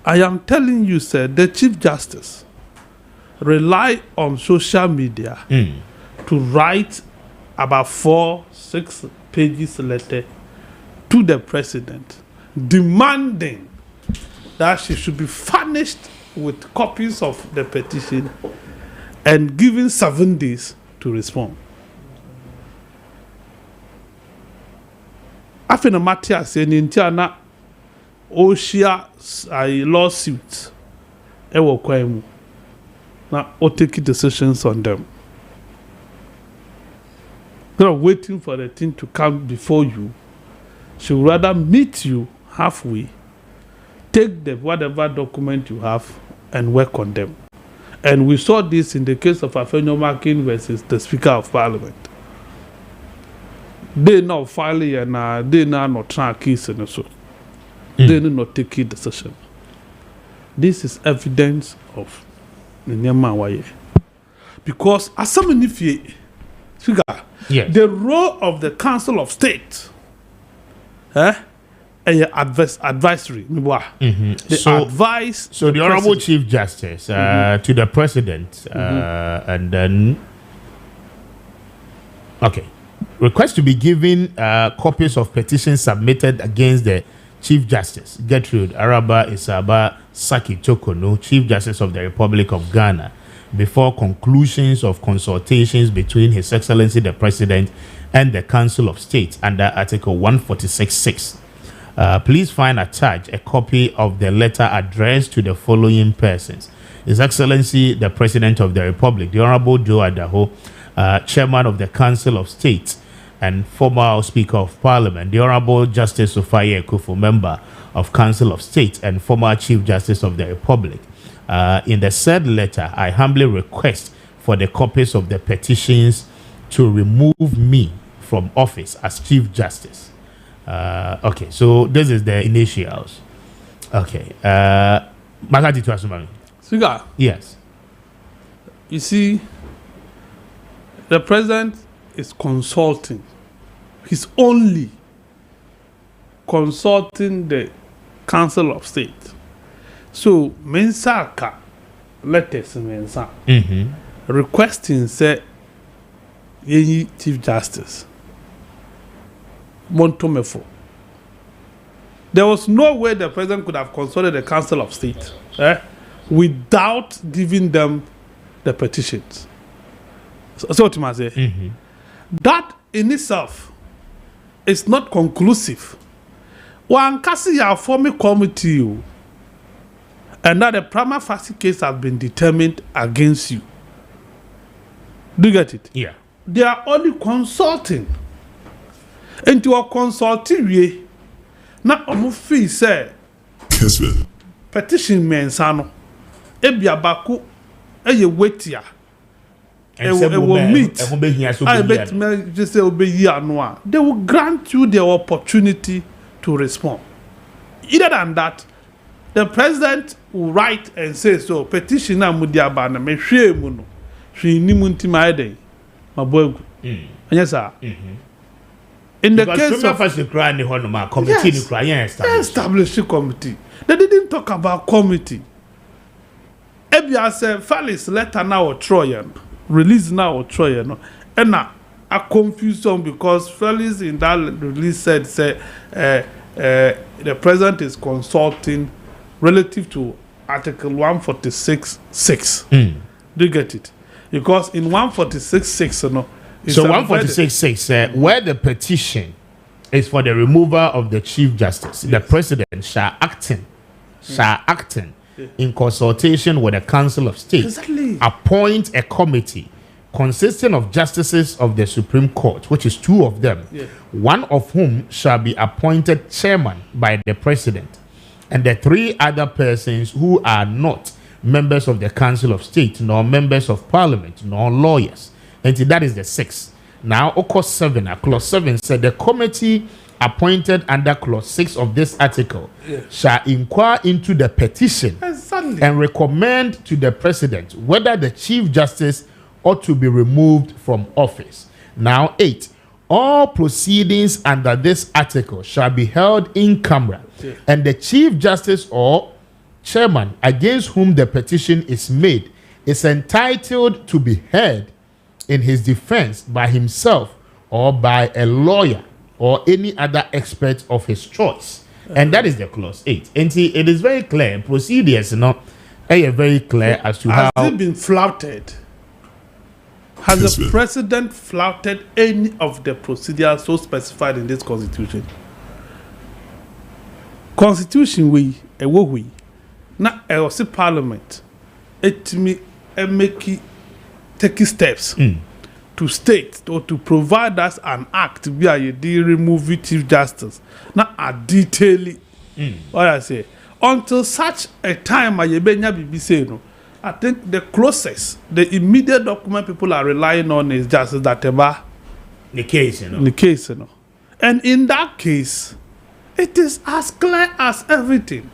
I am telling you, sir, the Chief Justice rely on social media to write about 4-6 pages letter to the president, demanding that she should be furnished with copies of the petition and given 7 days to respond. After the matter saying in Tiana Oshia a lawsuit, ewo kwemu na o take decisions on them. They're waiting for the thing to come before you. She would rather meet you halfway, take the whatever document you have and work on them. And we saw this in the case of Afenyo Maakye versus the Speaker of Parliament. They now filing and they now not trying case and so. They not take a decision. This is evidence of Nyama. Because as some figure, the role of the Council of State, advisory. So the Honorable Chief Justice to the President and then request to be given copies of petitions submitted against the Chief Justice Gertrude Araba Isaba Saki Chokono, Chief Justice of the Republic of Ghana, before conclusions of consultations between His Excellency the President and the Council of State under Article 146.6. Please find attached a copy of the letter addressed to the following persons: His Excellency the President of the Republic, the Honorable Joe Adaho, Chairman of the Council of State and former Speaker of Parliament, the Honorable Justice Appiah Kubi, Member of Council of State and former Chief Justice of the Republic. In the said letter, I humbly request for the copies of the petitions to remove me from office as Chief Justice. So this is the initials. Makati to Asumami. Siga. Yes. You see, the president is consulting. He's only consulting the Council of State. So, Mensaka letters Mensa requesting say Yenyi Chief Justice Montomefo. There was no way the president could have consulted the Council of State without giving them the petitions. So what I say? That in itself is not conclusive. One kasi ya form a committee, and that the prima facie case has been determined against you. Do you get it? Yeah. They are only consulting. And to a consulting way, now Omufi say Kessben. Petition mensano. Ebia baku eye wetia. They will meet. I bet me just say they will grant you the opportunity to respond. Either than that, the president will write and say, so petition na mudiabana me hwe mu no. Hwe ni munti maide. Mabogu. Yes sir. In the case of the committee, established committee. They didn't talk about committee. Ebia say Felix letter now or Troyan. Release now or Troyan. And now a confusion because Felix in that release said the president is consulting relative to Article 146.6. Do you get it? Because in 146.6, no. So 146.6, where the petition is for the removal of the Chief Justice, the President shall shall acting in consultation with the Council of State appoint a committee consisting of justices of the Supreme Court, which is 2 of them, one of whom shall be appointed chairman by the president, and the 3 other persons who are not members of the Council of State, nor members of Parliament, nor lawyers. And that is the 6th. Now, Clause 7 said the committee appointed under Clause 6 of this article shall inquire into the petition and recommend to the president whether the Chief Justice ought to be removed from office. Now, 8. All proceedings under this article shall be held in camera, and the Chief Justice or chairman against whom the petition is made is entitled to be heard in his defense by himself or by a lawyer or any other expert of his choice. And that is the Clause 8. And it is very clear. Procedures are very clear as to how... Has it been flouted? Has the president flouted any of the procedures so specified in this constitution? Constitution we na a parliament it me make take steps to state or to provide us an act be a remove Chief Justice na a detail what I say until such a time I be say no. I think the closest, the immediate document people are relying on is Justice Dateba. The case, you know. The case, you know. And in that case, it is as clear as everything.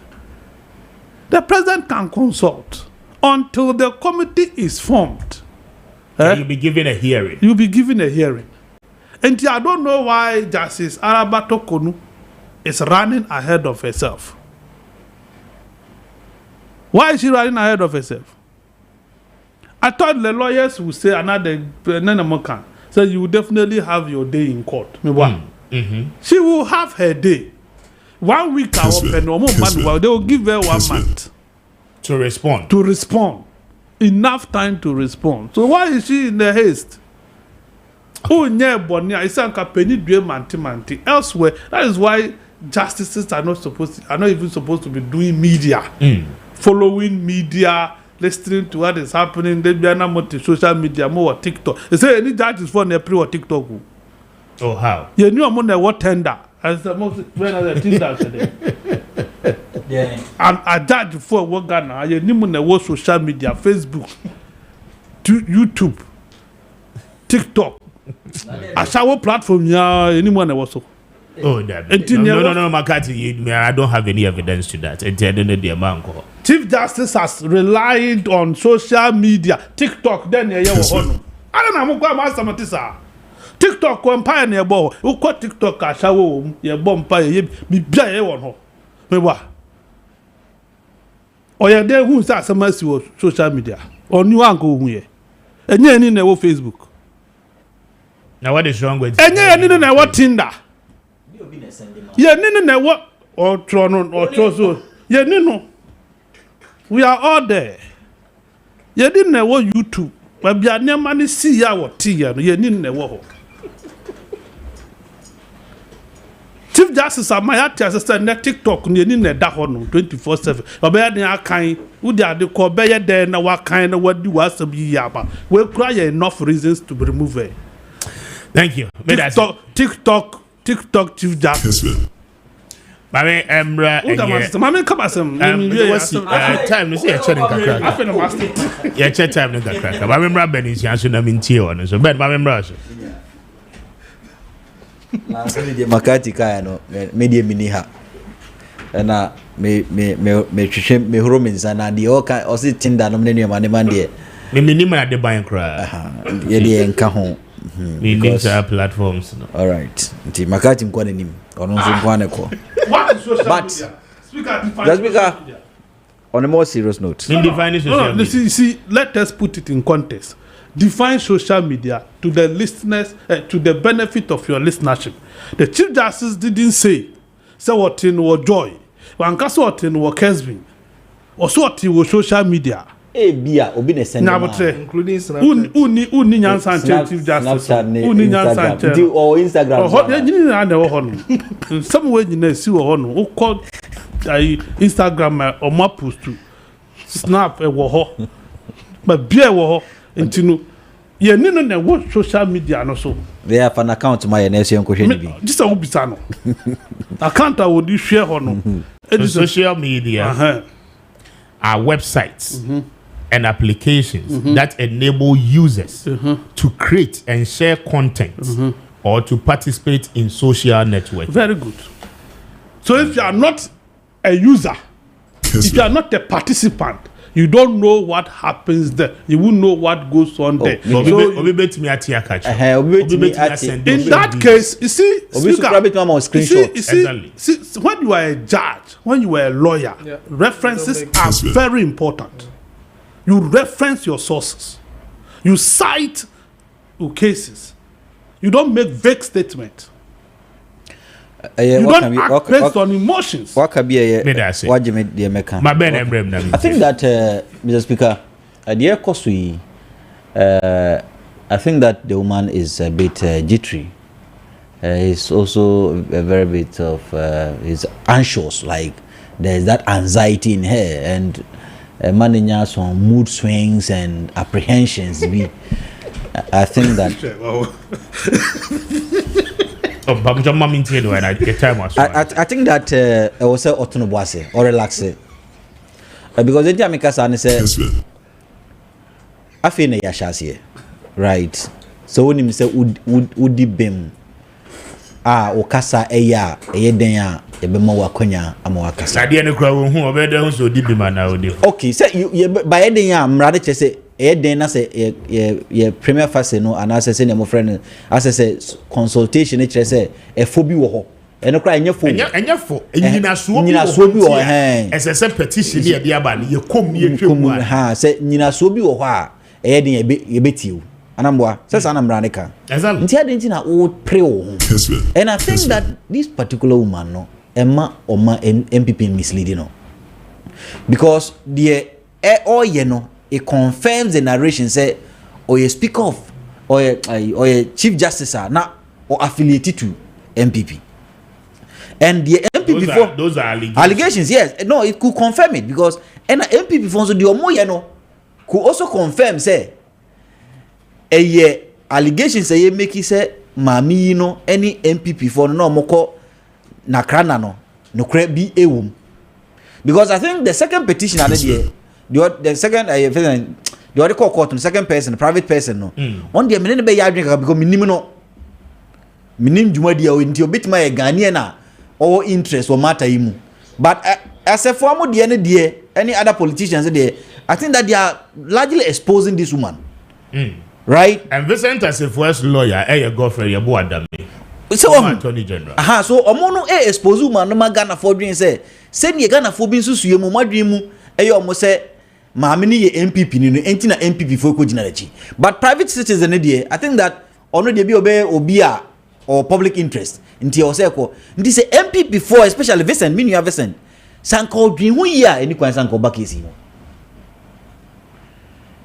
The president can consult until the committee is formed. You'll be given a hearing. You'll be given a hearing. And I don't know why Justice Arabato Konu is running ahead of herself. Why is she running ahead of herself? I thought the lawyers would say another Nenamokan. So you will definitely have your day in court. She will have her day. 1 week they will give her 1 month to respond. To respond. Enough time to respond. So why is she in the haste? Oh, yeah, Bonia, it's a penny manti. Elsewhere, that is why justices are not even supposed to be doing media. Following media, listening to what is happening. They be not social media, more TikTok. They say any judge is for Nepri or TikTok. Oh, how? You knew I'm on the what tender. As the most when other things that today. And a judge for what Ghana. You knew on the what social media, Facebook, YouTube, TikTok. A shower platform, yeah, anyone was so. Oh, no, Makati, I don't have any evidence to that. Chief Justice has relied on social media, TikTok, then I don't know what I'm TikTok empire near ball. Who caught TikTok a shower, your bomb pie, be bia on her. Maybe or you're there who's that some mercy was social media or new uncle here. And you need know Facebook. Now, what is wrong with and you need to know what Tinder. Yeah, no, what or Tron or Trozo. Yeah, no. We are all there. You didn't know what YouTube, but you are near money see our tea and you didn't know what. Chief Justice Amayati assistant net TikTok you didn't know that one 24/7. But by the kind, who they are the call better than what kind of what you was to be about. We'll cry enough reasons to remove it. Thank you. TikTok Chief Justice. Mami Embra. Mami come as time. You see a chatting kakra. Yeah, chat time no kakra. Mami Embra Ben is answering them in tier one. So Ben Mami Embra. Last week the Makati kaya no media miniha. Na me Romans and the all kind or sit Tinder no many man there. Me minima at the bank cry. Yeah, the enka ho. Because platforms. No. All right. Nti Makati mkwane nim. Ono nso mkwane ko. What is social but, media? Speaker, on a more serious note. See, let us put it in context. Define social media to the listeners, to the benefit of your listenership. The Chief Justice didn't say what in was joy. Wanka what in was Kessben. Or so what was social media. Bia obi ne send including Snapchat. Uni Nyansan Chief Justice. Uni Nyansan or Instagram. Somewhere you know see one. Instagram or my post to snap a war, but beer war into no. Yeah, no, what social media and also. They have an account to my nation. This will be sano. Account I would share on social media are websites and applications that enable users to create and share content or to participate in social networks. Very good. So if you are not a user, if you are not a participant, you don't know what happens there. You won't know what goes on there. In that case, you see, when you are a judge, when you are a lawyer, references are very important. You reference your sources. You cite your cases. You don't make vague statements. You don't act based on emotions. I think that, Mr. Speaker, I think that the woman is a bit jittery. He's also a very bit of he's anxious, like there's that anxiety in her, and managing some mood swings and apprehensions. I think that. I think that I was say autonomous or relaxed because the time I say I feel yashasi, right? So when you say would bim okasa eya denya ebema wakonya ama wakasa ade ne kura wo hu obede hu so di bima na odi okay say you by denya mrade che say den na say ye premier phase no ana say ne mo friend as say consultation che say e fobi wo ho eno kra enye fo nyina so bi wo ese say petition ye bia ba ye kom ye twemu ha say nyina so bi wo ho a e den ye betiu anamboa say sana mrade ka nti ade nti na wo pre wo and I think that this particular woman no Emma MPP misleading no because the all you know it confirms the narration say or a speaker of or a chief justice now or affiliated to MPP and the MPP those are allegations yes no it could confirm it because and MPP for so the omo you know could also confirm say a allegations say make it say mami you know any MPP for no moko na krana no kra bi ewum because I think the second petition and the second the other court the second person private person no on the menene be ya drink because minim dwuma dia o nti obetima e Ghanaian na or interest or matter imu but as a form of the any other politicians there I think that they are largely exposing this woman right and Vincent as a first lawyer your girlfriend your boy Adame so attorney general so omo no expose woman no Ghana for dream say ni Ghana for bin susu mu madwin mu omo say maame ni ye MPP ni no enti na MPP for ko gina rechi but private citizen there I think that ono de bi obi a or public interest nti o say ko nti say MPP for especially Vincent minu ya Vincent sanko dwin hu yi a eni kwan sanko ba case no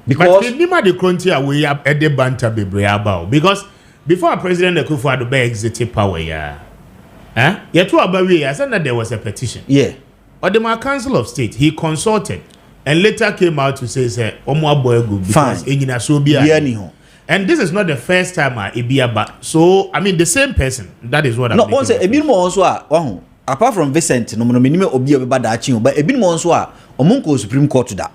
because but nima de kronti a we ya ede banter bebre about because before President Akufo-Addo be exit power yet to abawi I said that there was a petition or the Council of State he consulted and later came out to say omo aboegu because enyina so bia and this is not the first time Ibiaba so I mean the same person that is what I'm no say ebi mo also apart from Vincent no minime obi obeba da achi but ebi mo also omonko Supreme Court da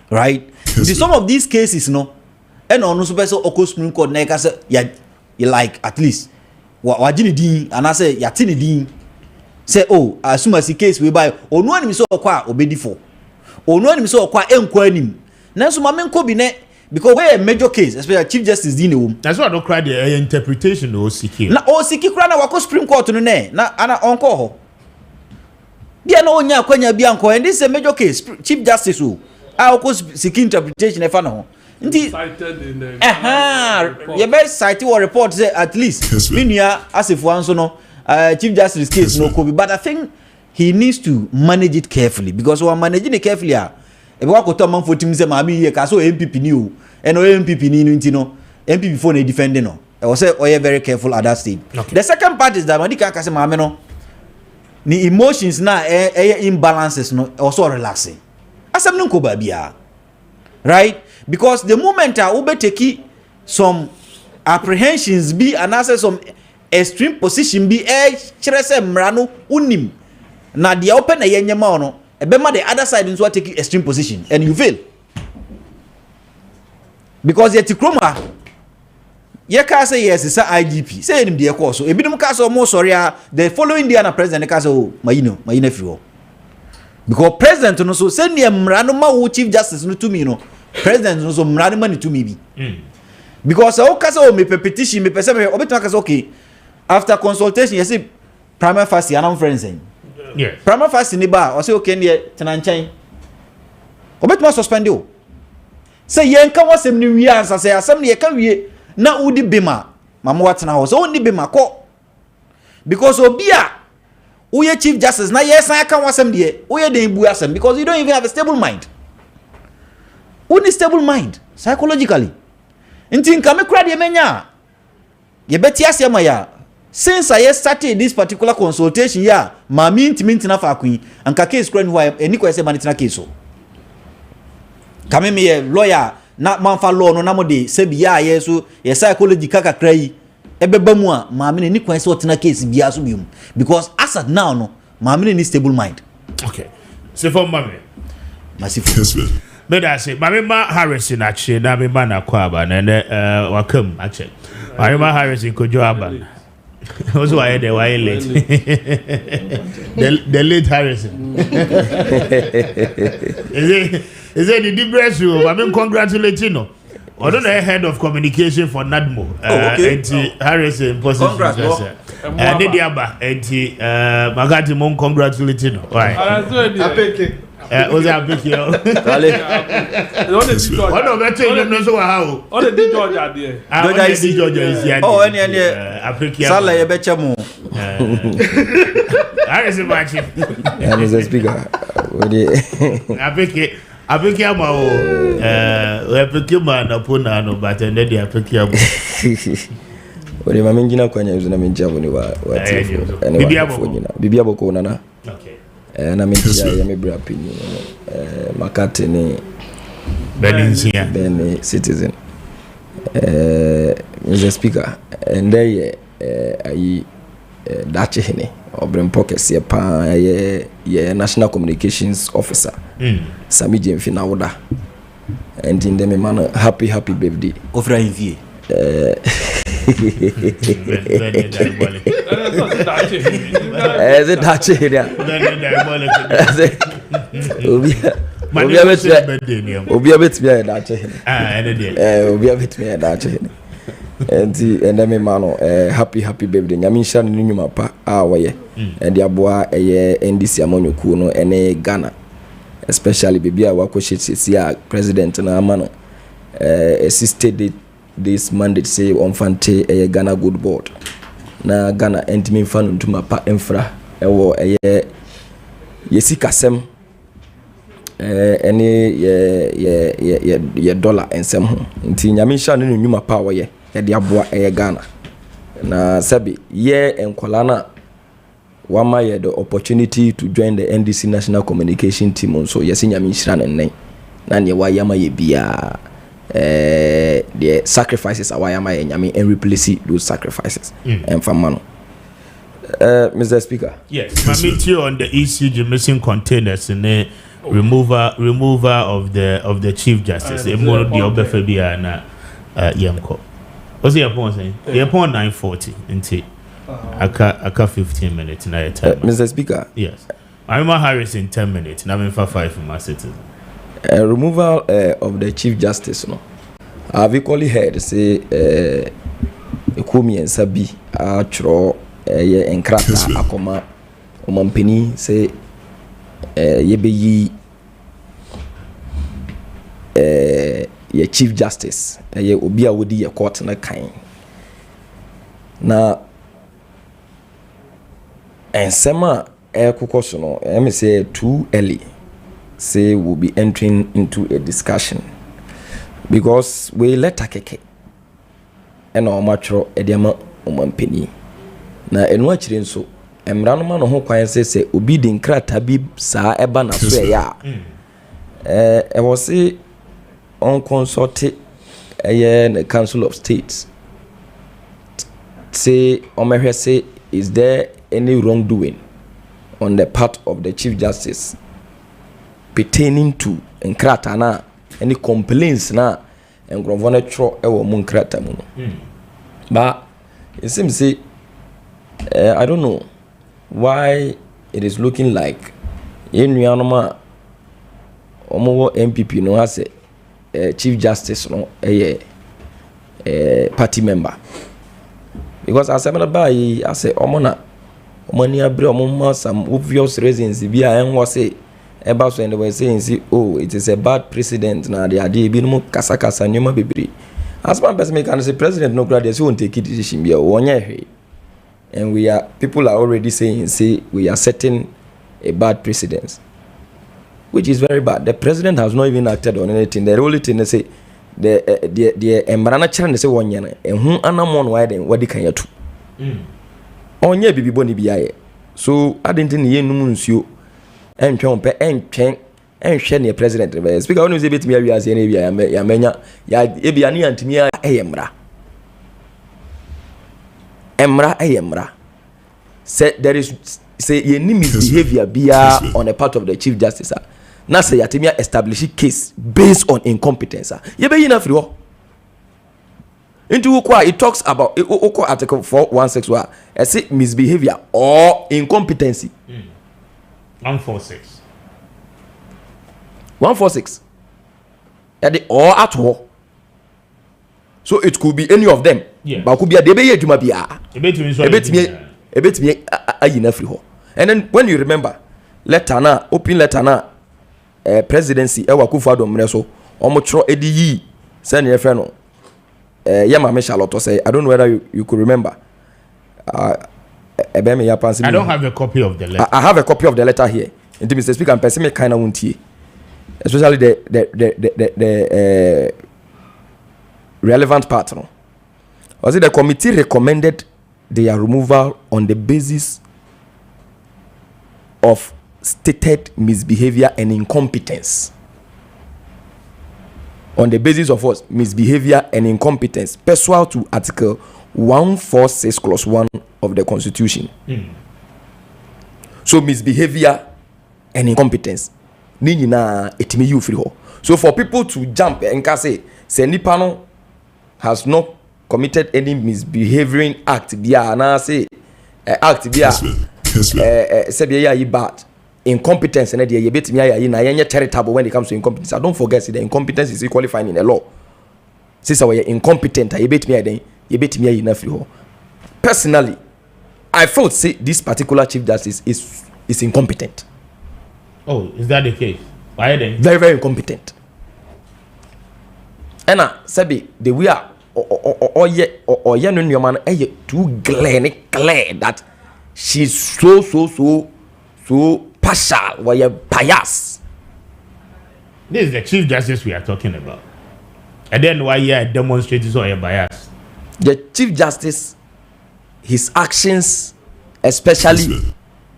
right some of these cases no and on so person oko Supreme Court na say ya like at least wa gini din and I say ya tini din say as soon as the case we buy onu anim so okwa obedi for onu anim so okwa enko anim na so mamenko bi ne because we a major case especially Chief Justice din ewo that's why I don't cry the interpretation o siki na o siki kra na wako Supreme Court no ne na ana onko ho bia na onya akwanya bia onko and this is a major case Chief Justice o wako siki interpretation e fa no ho nti cited in the you best cite or report say at least minua asefo anso no Chief Justice case no Kobe but I think he needs to manage it carefully because we are managing it carefully e be wakoto man for team say maami ye ka so MPP ni o e no MPP ni nti no MPP for na defending no e was say very careful at that stage the second part is that Madika ka say maami no ni emotions na imbalances no also relaxing asem no ko ba bia right because the moment we take some apprehensions be and access some extreme position be kire se mra no unim na dia open na yenyema no ebema the other side nso take extreme position and you fail because yet kroma ye ka say yes is IGP say him dey call so ebinum ka say mo sorry the following day na president ka say oh mayino free ho because president no so send the mra no ma wo chief justice no to me no president no so mra no ma ni to me bi because o ka say oh me petition me person me obetuma ka say okay after consultation you see primary facie and friends yes primary facie ni ba o say okay ne tenanchan obetuma suspend you say yen ka wasem ni wi ansa say asem ne ka wie na udi bima mama watena ho so udi bima ko because obia uye chief justice na yes I can wasem de uye den bu asem because you don't even have a stable mind uni stable mind psychologically nti nka me kura de menya ye beti asema ya since I started this particular consultation ya mami intimate na fa kun anka case kura ni wa eni ko ese manitina case so kame me lawyer na manfa law no na mo de se bia ye so ye psychology kaka krai ebeba mu a maame ni kwan se otena case bia so biom because as at now no maame ni stable mind okay so for maame massive me da say maame ma Harris na che na me ma na kwa aba na wakam ache maame ma Harris ko jo aba also why they why late the late Harrison is it the difference you I mean congratulate you know I don't know head of communication for NADMO okay. Harrison position and the aba anti magati mon congratulate you why was a big yo one of better you know so how all the Georgia there Georgia is here oh any sala ye becha mu Harrison watching and is a speaker apeke ama o apeke ma na pona no but and the apeke ama ori ma menjina kwanya yuzo na menjia boni wa bibia boko nana okay na menjia ya mebra pini makate ni Beninsia Beni citizen Mr. Speaker and they ayi dache hene obrempo kese pa ye national communications officer Sami Jemfi na woda and in them man happy birthday ofra invie is it dache hene Obia bet me dache hene obia bet me dache hene and me mano happy birthday nyame sha no nyuma pa a woye and aboa NDC amonyoku no ene Ghana especially baby a wako shitsia president na amano assisted this mandate say on fante Ghana good board na Ghana entimi fanu ntuma pa infra ewo yesikasem ene ye dollar ensem ho nti nyame sha no nyuma pa woye de aboa Ghana na sabi ye enkola na wama ye the opportunity to join the NDC national communication team so yes nyame nhira nen na ne wa yama ye bia the sacrifices are yama ye nyame and replace those sacrifices and for man Mr. Speaker yes mamiti on the ECG missing containers in the remover of the chief justice emono di obefa bia na yemko. What's your point saying? Your point 9:40 into aka 15 minutes na your time. Mr. Speaker. Yes. I'm Harris in 10 minutes. Now I'm for 5 for my citizen. Removal of the Chief Justice no. I've equally heard say Kwame and Sabi atro ye enkrata akoma omampeni say yebeyi ye Chief Justice ye obi a wodi ye court na kan na ensema ekokoso no me say too early say we'll be entering into a discussion because we let akeke ena o matro ediama o mampeni na enu akire nso emranoma no ho kwan se obi di nkrata bi saa eba na so ya e was say on consult the Council of States say omehwe say is there any wrongdoing on the part of the Chief Justice pertaining to nkrata na any complaints na nkrofo na tro e wo mu nkrata mu no but it seems say I don't know why it is looking like yenuanoma omo MPP no has Chief Justice no party member because as I say omo na money abre omo some obvious reasons bi a en say eba so and they were saying see oh it is a bad precedent na they are bi no kasa nyoma bebre as one person can say president no grade say won take decision bi o onye hwe and people are already saying say we are setting a bad precedence which is very bad. The president has not even acted on anything. The only thing they say the embrana challenge say one year and who anamon why then what they can do onye bibi boni biaye so I didn't ye no nsuo entwen pe entwen enhwe ne president speaker when you say betimi awia ase na bia ya menya ya ebia ne antimi eyemra emra say there is say ye ni misbehavior bia on the part of the Chief Justice na say yatimia establish case based on incompetence ye be yina free ho into kwa it talks about article 416 I say misbehavior or incompetency 146 at the or at all so it could be any of them but could be a debe adwuma bia ebetimi ayina free ho and then when you remember letter na open letter na presidency e wakufu adomre so omotro edi yi say na efre no yama me Charlotte say I don't know whether you could remember I don't have a copy of the letter. I have a copy of the letter here. And Mr. Speaker, I'm person me kind of won't especially the relevant part. No? Was it the committee recommended their removal on the basis of stated misbehavior and incompetence? On the basis of what? Misbehavior and incompetence, pursuant to Article 146 Clause 1 of the Constitution. So misbehavior and incompetence, ni na etimi you free ho. So for people to jump and say nipa no has not committed any misbehaving act bia na say act bia say bia yi bad incompetence na dey betimi ayi na yenye charitable when it comes to incompetence. I don't forget the incompetence is equally fine in the law. Since we are incompetent ayi betimi ayi na free ho. Personally, I felt say this particular Chief Justice is incompetent. Oh, is that the case? Why then? Very, very incompetent. And Sebi, the we are or no man too clear that she's so partial, why you bias. This is the Chief Justice we are talking about. And then why you demonstrating so bias? The Chief Justice, his actions, especially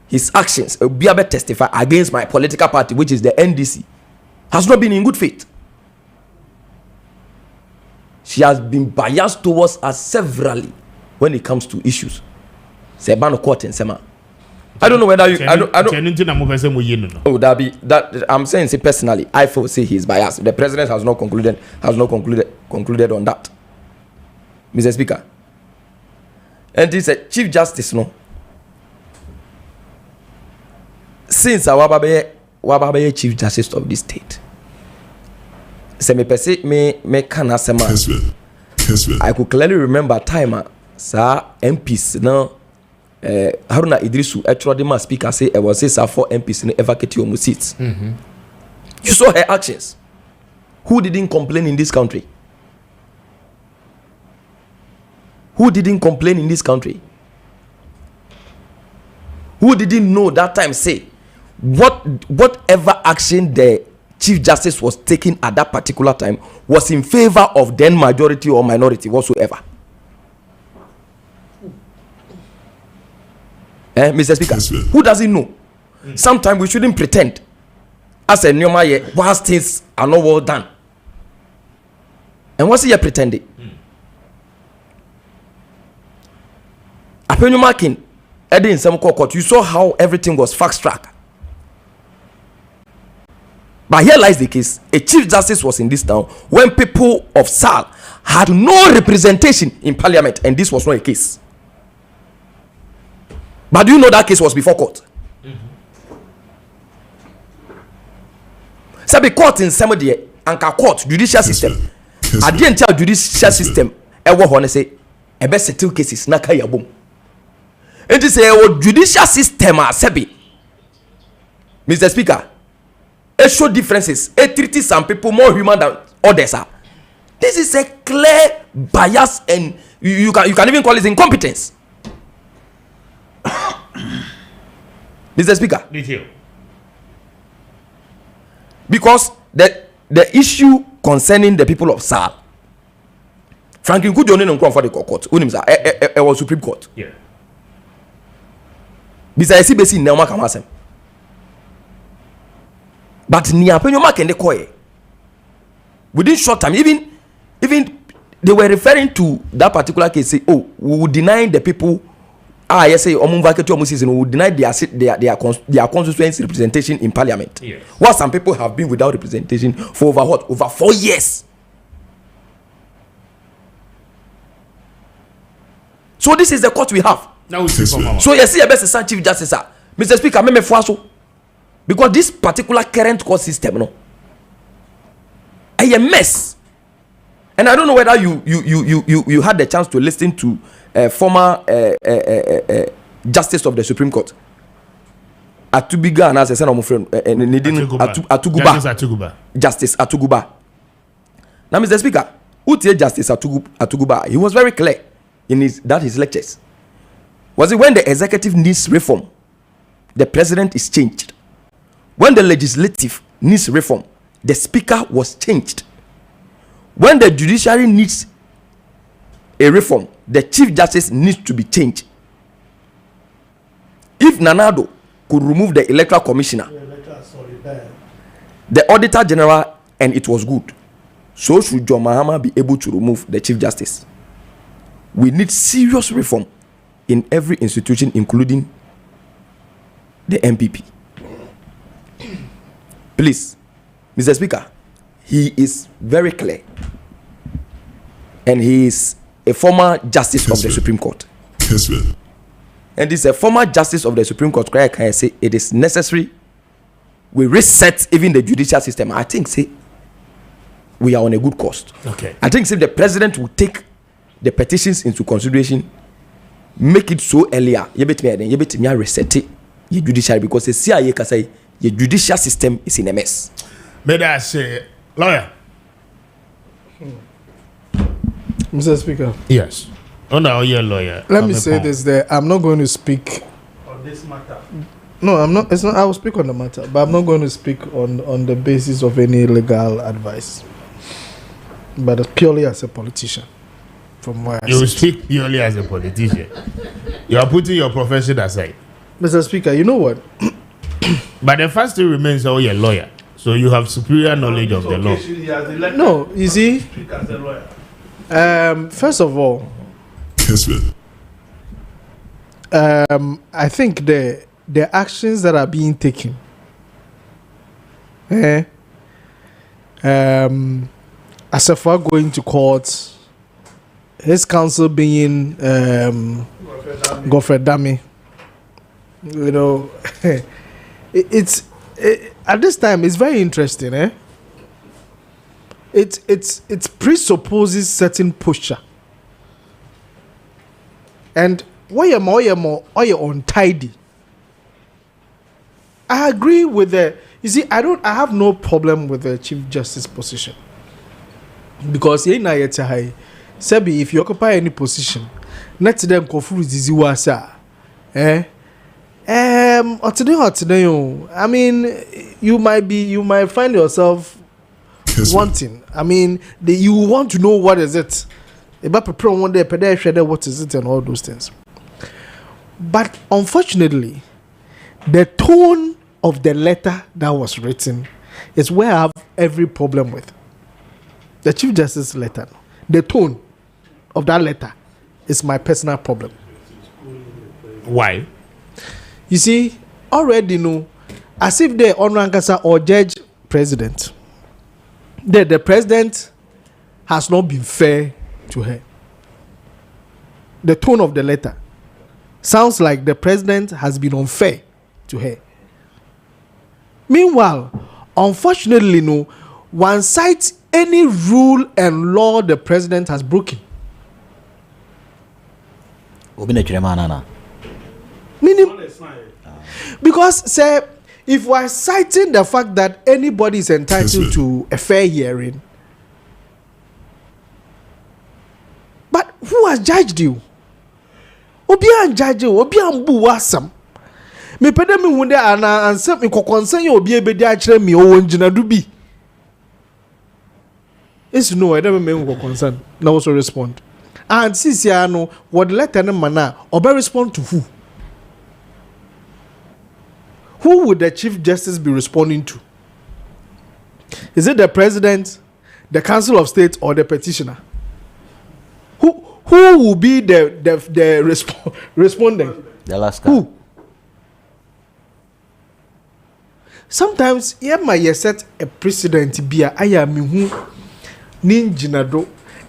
his actions, Obiabe testify against my political party, which is the NDC, has not been in good faith. She has been biased towards us severally when it comes to issues. Sebano court and Sema. I don't know whether you. I don't. Oh, that I'm saying, say personally, I feel say he's biased. The president has not concluded on that, Mr. Speaker. And this Chief Justice, no. Since our Wababe Chief Justice of this state, say me pese me kana sema. I could clearly remember time sa MPs no Haruna Idrisu actually ma speaker say was say sa 4 MPs no vacate your seats. You saw her actions. Who didn't complain in this country? Who didn't complain in this country? Who didn't know that time say whatever action the Chief Justice was taking at that particular time was in favor of then majority or minority whatsoever? Mr. Speaker, who doesn't know? Sometimes we shouldn't pretend as a new whilst things are not well done. And what's he pretending? Appiah marking, in some court, you saw how everything was fast track. But here lies the case. A chief justice was in this town when people of SAL had no representation in parliament, and this was not a case. But do you know that case was before court? So the court in Samudia, Anka court, judicial system. I didn't tell judicial system, I want to say, a best settle cases, Nakaya boom. And this is a judicial system, Sebi. Mr. Speaker, it show differences. It treats some people more human than others are. This is a clear bias, and you can even call it incompetence. Mr. Speaker, because the issue concerning the people of SAL, Franklin could only come for the court. It was Supreme Court. Yeah. Besides, CBC never come as him. But ni Appiah mark and the coy. Within short time, even they were referring to that particular case. Say, oh, we will deny the people. Yes, say we will deny their constituency representation in parliament. Yes. While some people have been without representation for over what? Over 4 years. So this is the court we have. Now so you see, a best chief justice, Mr. Speaker, me so because this particular current court system, no, a mess. And I don't know whether you had the chance to listen to former justice of the Supreme Court, Atubiga, and as I said, my friend, Atuguba. Justice Atuguba. Now, Mr. Speaker, who tell Justice Atuguba? He was very clear in his lectures. Was it when the executive needs reform, the president is changed? When the legislative needs reform, the speaker was changed. When the judiciary needs a reform, the chief justice needs to be changed. If Nanado could remove the electoral commissioner, the auditor general, and it was good, so should John Mahama be able to remove the chief justice. We need serious reform in every institution, including the MPP. Please, Mr. Speaker, he is very clear, and he is a former justice of the Supreme Court. Kessben. And this is a former justice of the Supreme Court. Can I say it is necessary we reset even the judicial system? I think say we are on a good course. Okay. I think say the president will take the petitions into consideration, make it so earlier. You bet me reset it. Your judiciary, because the CIA can say your judicial system is in a mess. May I say, lawyer? Mr. Speaker. Yes. Oh no, you're a lawyer. Let me say this there. I'm not going to speak on this matter. No, I'm not. It's not. I will speak on the matter, but I'm not going to speak on the basis of any legal advice, but purely as a politician. From where you speak purely as a politician. You are putting your profession aside. Mr. Speaker, you know what? But the first thing remains, oh, you're a lawyer, so you have superior knowledge of the law. No, you see. First of all, I think the actions that are being taken, as if we're going to court, his counsel being Godfrey Dami, you know, it's at this time it's very interesting, It presupposes certain posture, and why you're untidy. I agree with the. You see, I have no problem with the Chief Justice position, because Sebi, if you occupy any position, let them confuse the wasa. I mean, you might find yourself wanting. I mean, you want to know what is it. About one day, what is it, and all those things. But unfortunately, the tone of the letter that was written is where I have every problem with. The Chief Justice letter, the tone of that letter is my personal problem. Why? You see, already know, as if the Honorable Ankasa or Judge President, the president has not been fair to her. The tone of the letter sounds like the president has been unfair to her. Meanwhile, unfortunately, no one cites any rule and law the president has broken. Meaning, because say if we are citing the fact that anybody is entitled to a fair hearing, but who has judged you? Obi an judge you, obi an bu wasam. Me pede me hunde ana ansem me kokonsen ye obi ebedi a kire me o njina du bi. It's no, I don't mean concern. Now also respond. And since you know what letter no mana, obe respond to who? Who would the Chief Justice be responding to? Is it the President, the Council of State, or the petitioner? Who will be the respondent? The last guy. Who? Sometimes, you set a precedent bia aya mi hu ninjina do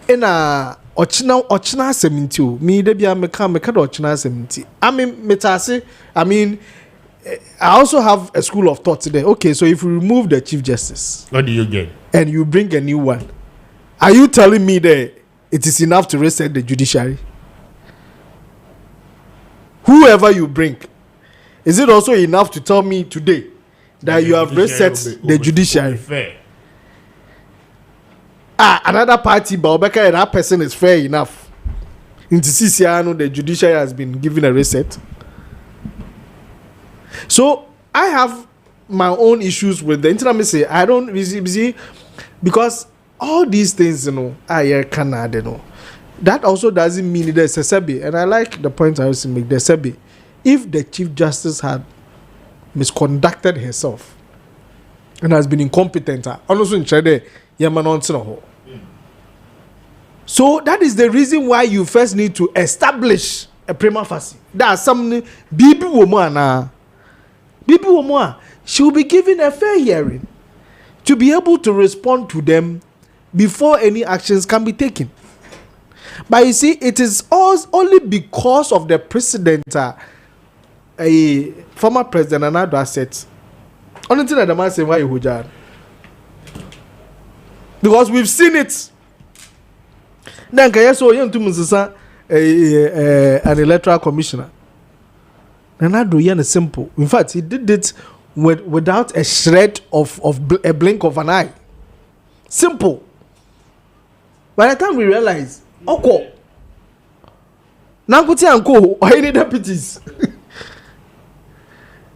ena ochina seminti o mi de bia meka do ochina seminti. I mean I also have a school of thought today. Okay, so if you remove the Chief Justice, what do you get? And you bring a new one, are you telling me that it is enough to reset the judiciary? Whoever you bring, is it also enough to tell me today that you have reset the judiciary? Fair. Another party, Baobeka, and that person is fair enough. Into CCR, the judiciary has been given a reset. So I have my own issues with the internet. Say I don't see because all these things, I Canada, that also doesn't mean there's a sebi. And I like the point I used to make. The sebi, if the Chief Justice had misconducted herself and has been incompetent, also in Chade, so that is the reason why you first need to establish a prima facie. That's something Bibi woman. She will be given a fair hearing to be able to respond to them before any actions can be taken. But you see, it is only because of the precedent a former president and other assets. Only thing that the man say why you because we've seen it. Then I saw you to an electoral commissioner. And I do yen simple. In fact, he did it without a shred of a blink of an eye. Simple. By the time we realize, Oko, Nankuti and Co, or any deputies.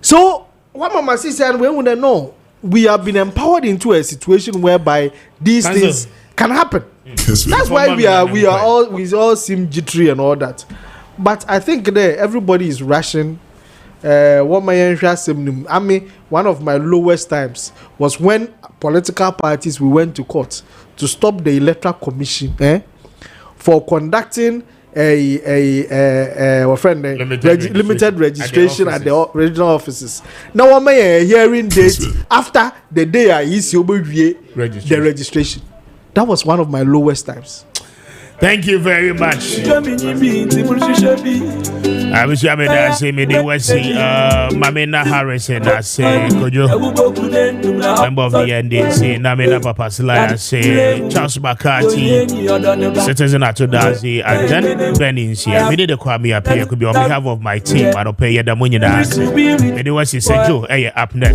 So, what Mama said, we wouldn't know. We have been empowered into a situation whereby these things can happen. That's why we all seem jittery and all that. But I think there everybody is rushing. What I mean, one of my lowest times was when political parties we went to court to stop the electoral commission for conducting limited registration at the regional offices. Now I'm a hearing date after the day I issue the registration. That was one of my lowest times. Thank you very much. I wish you had say me they were see Mamena Harrison I say Kojo member of the NDC Namena Papa Sly I say Charles Bakati citizen Atodazi and then Beninsi I made the Kwame Appiah Kubi on behalf of my team I don't pay the money that they were see Joe up next.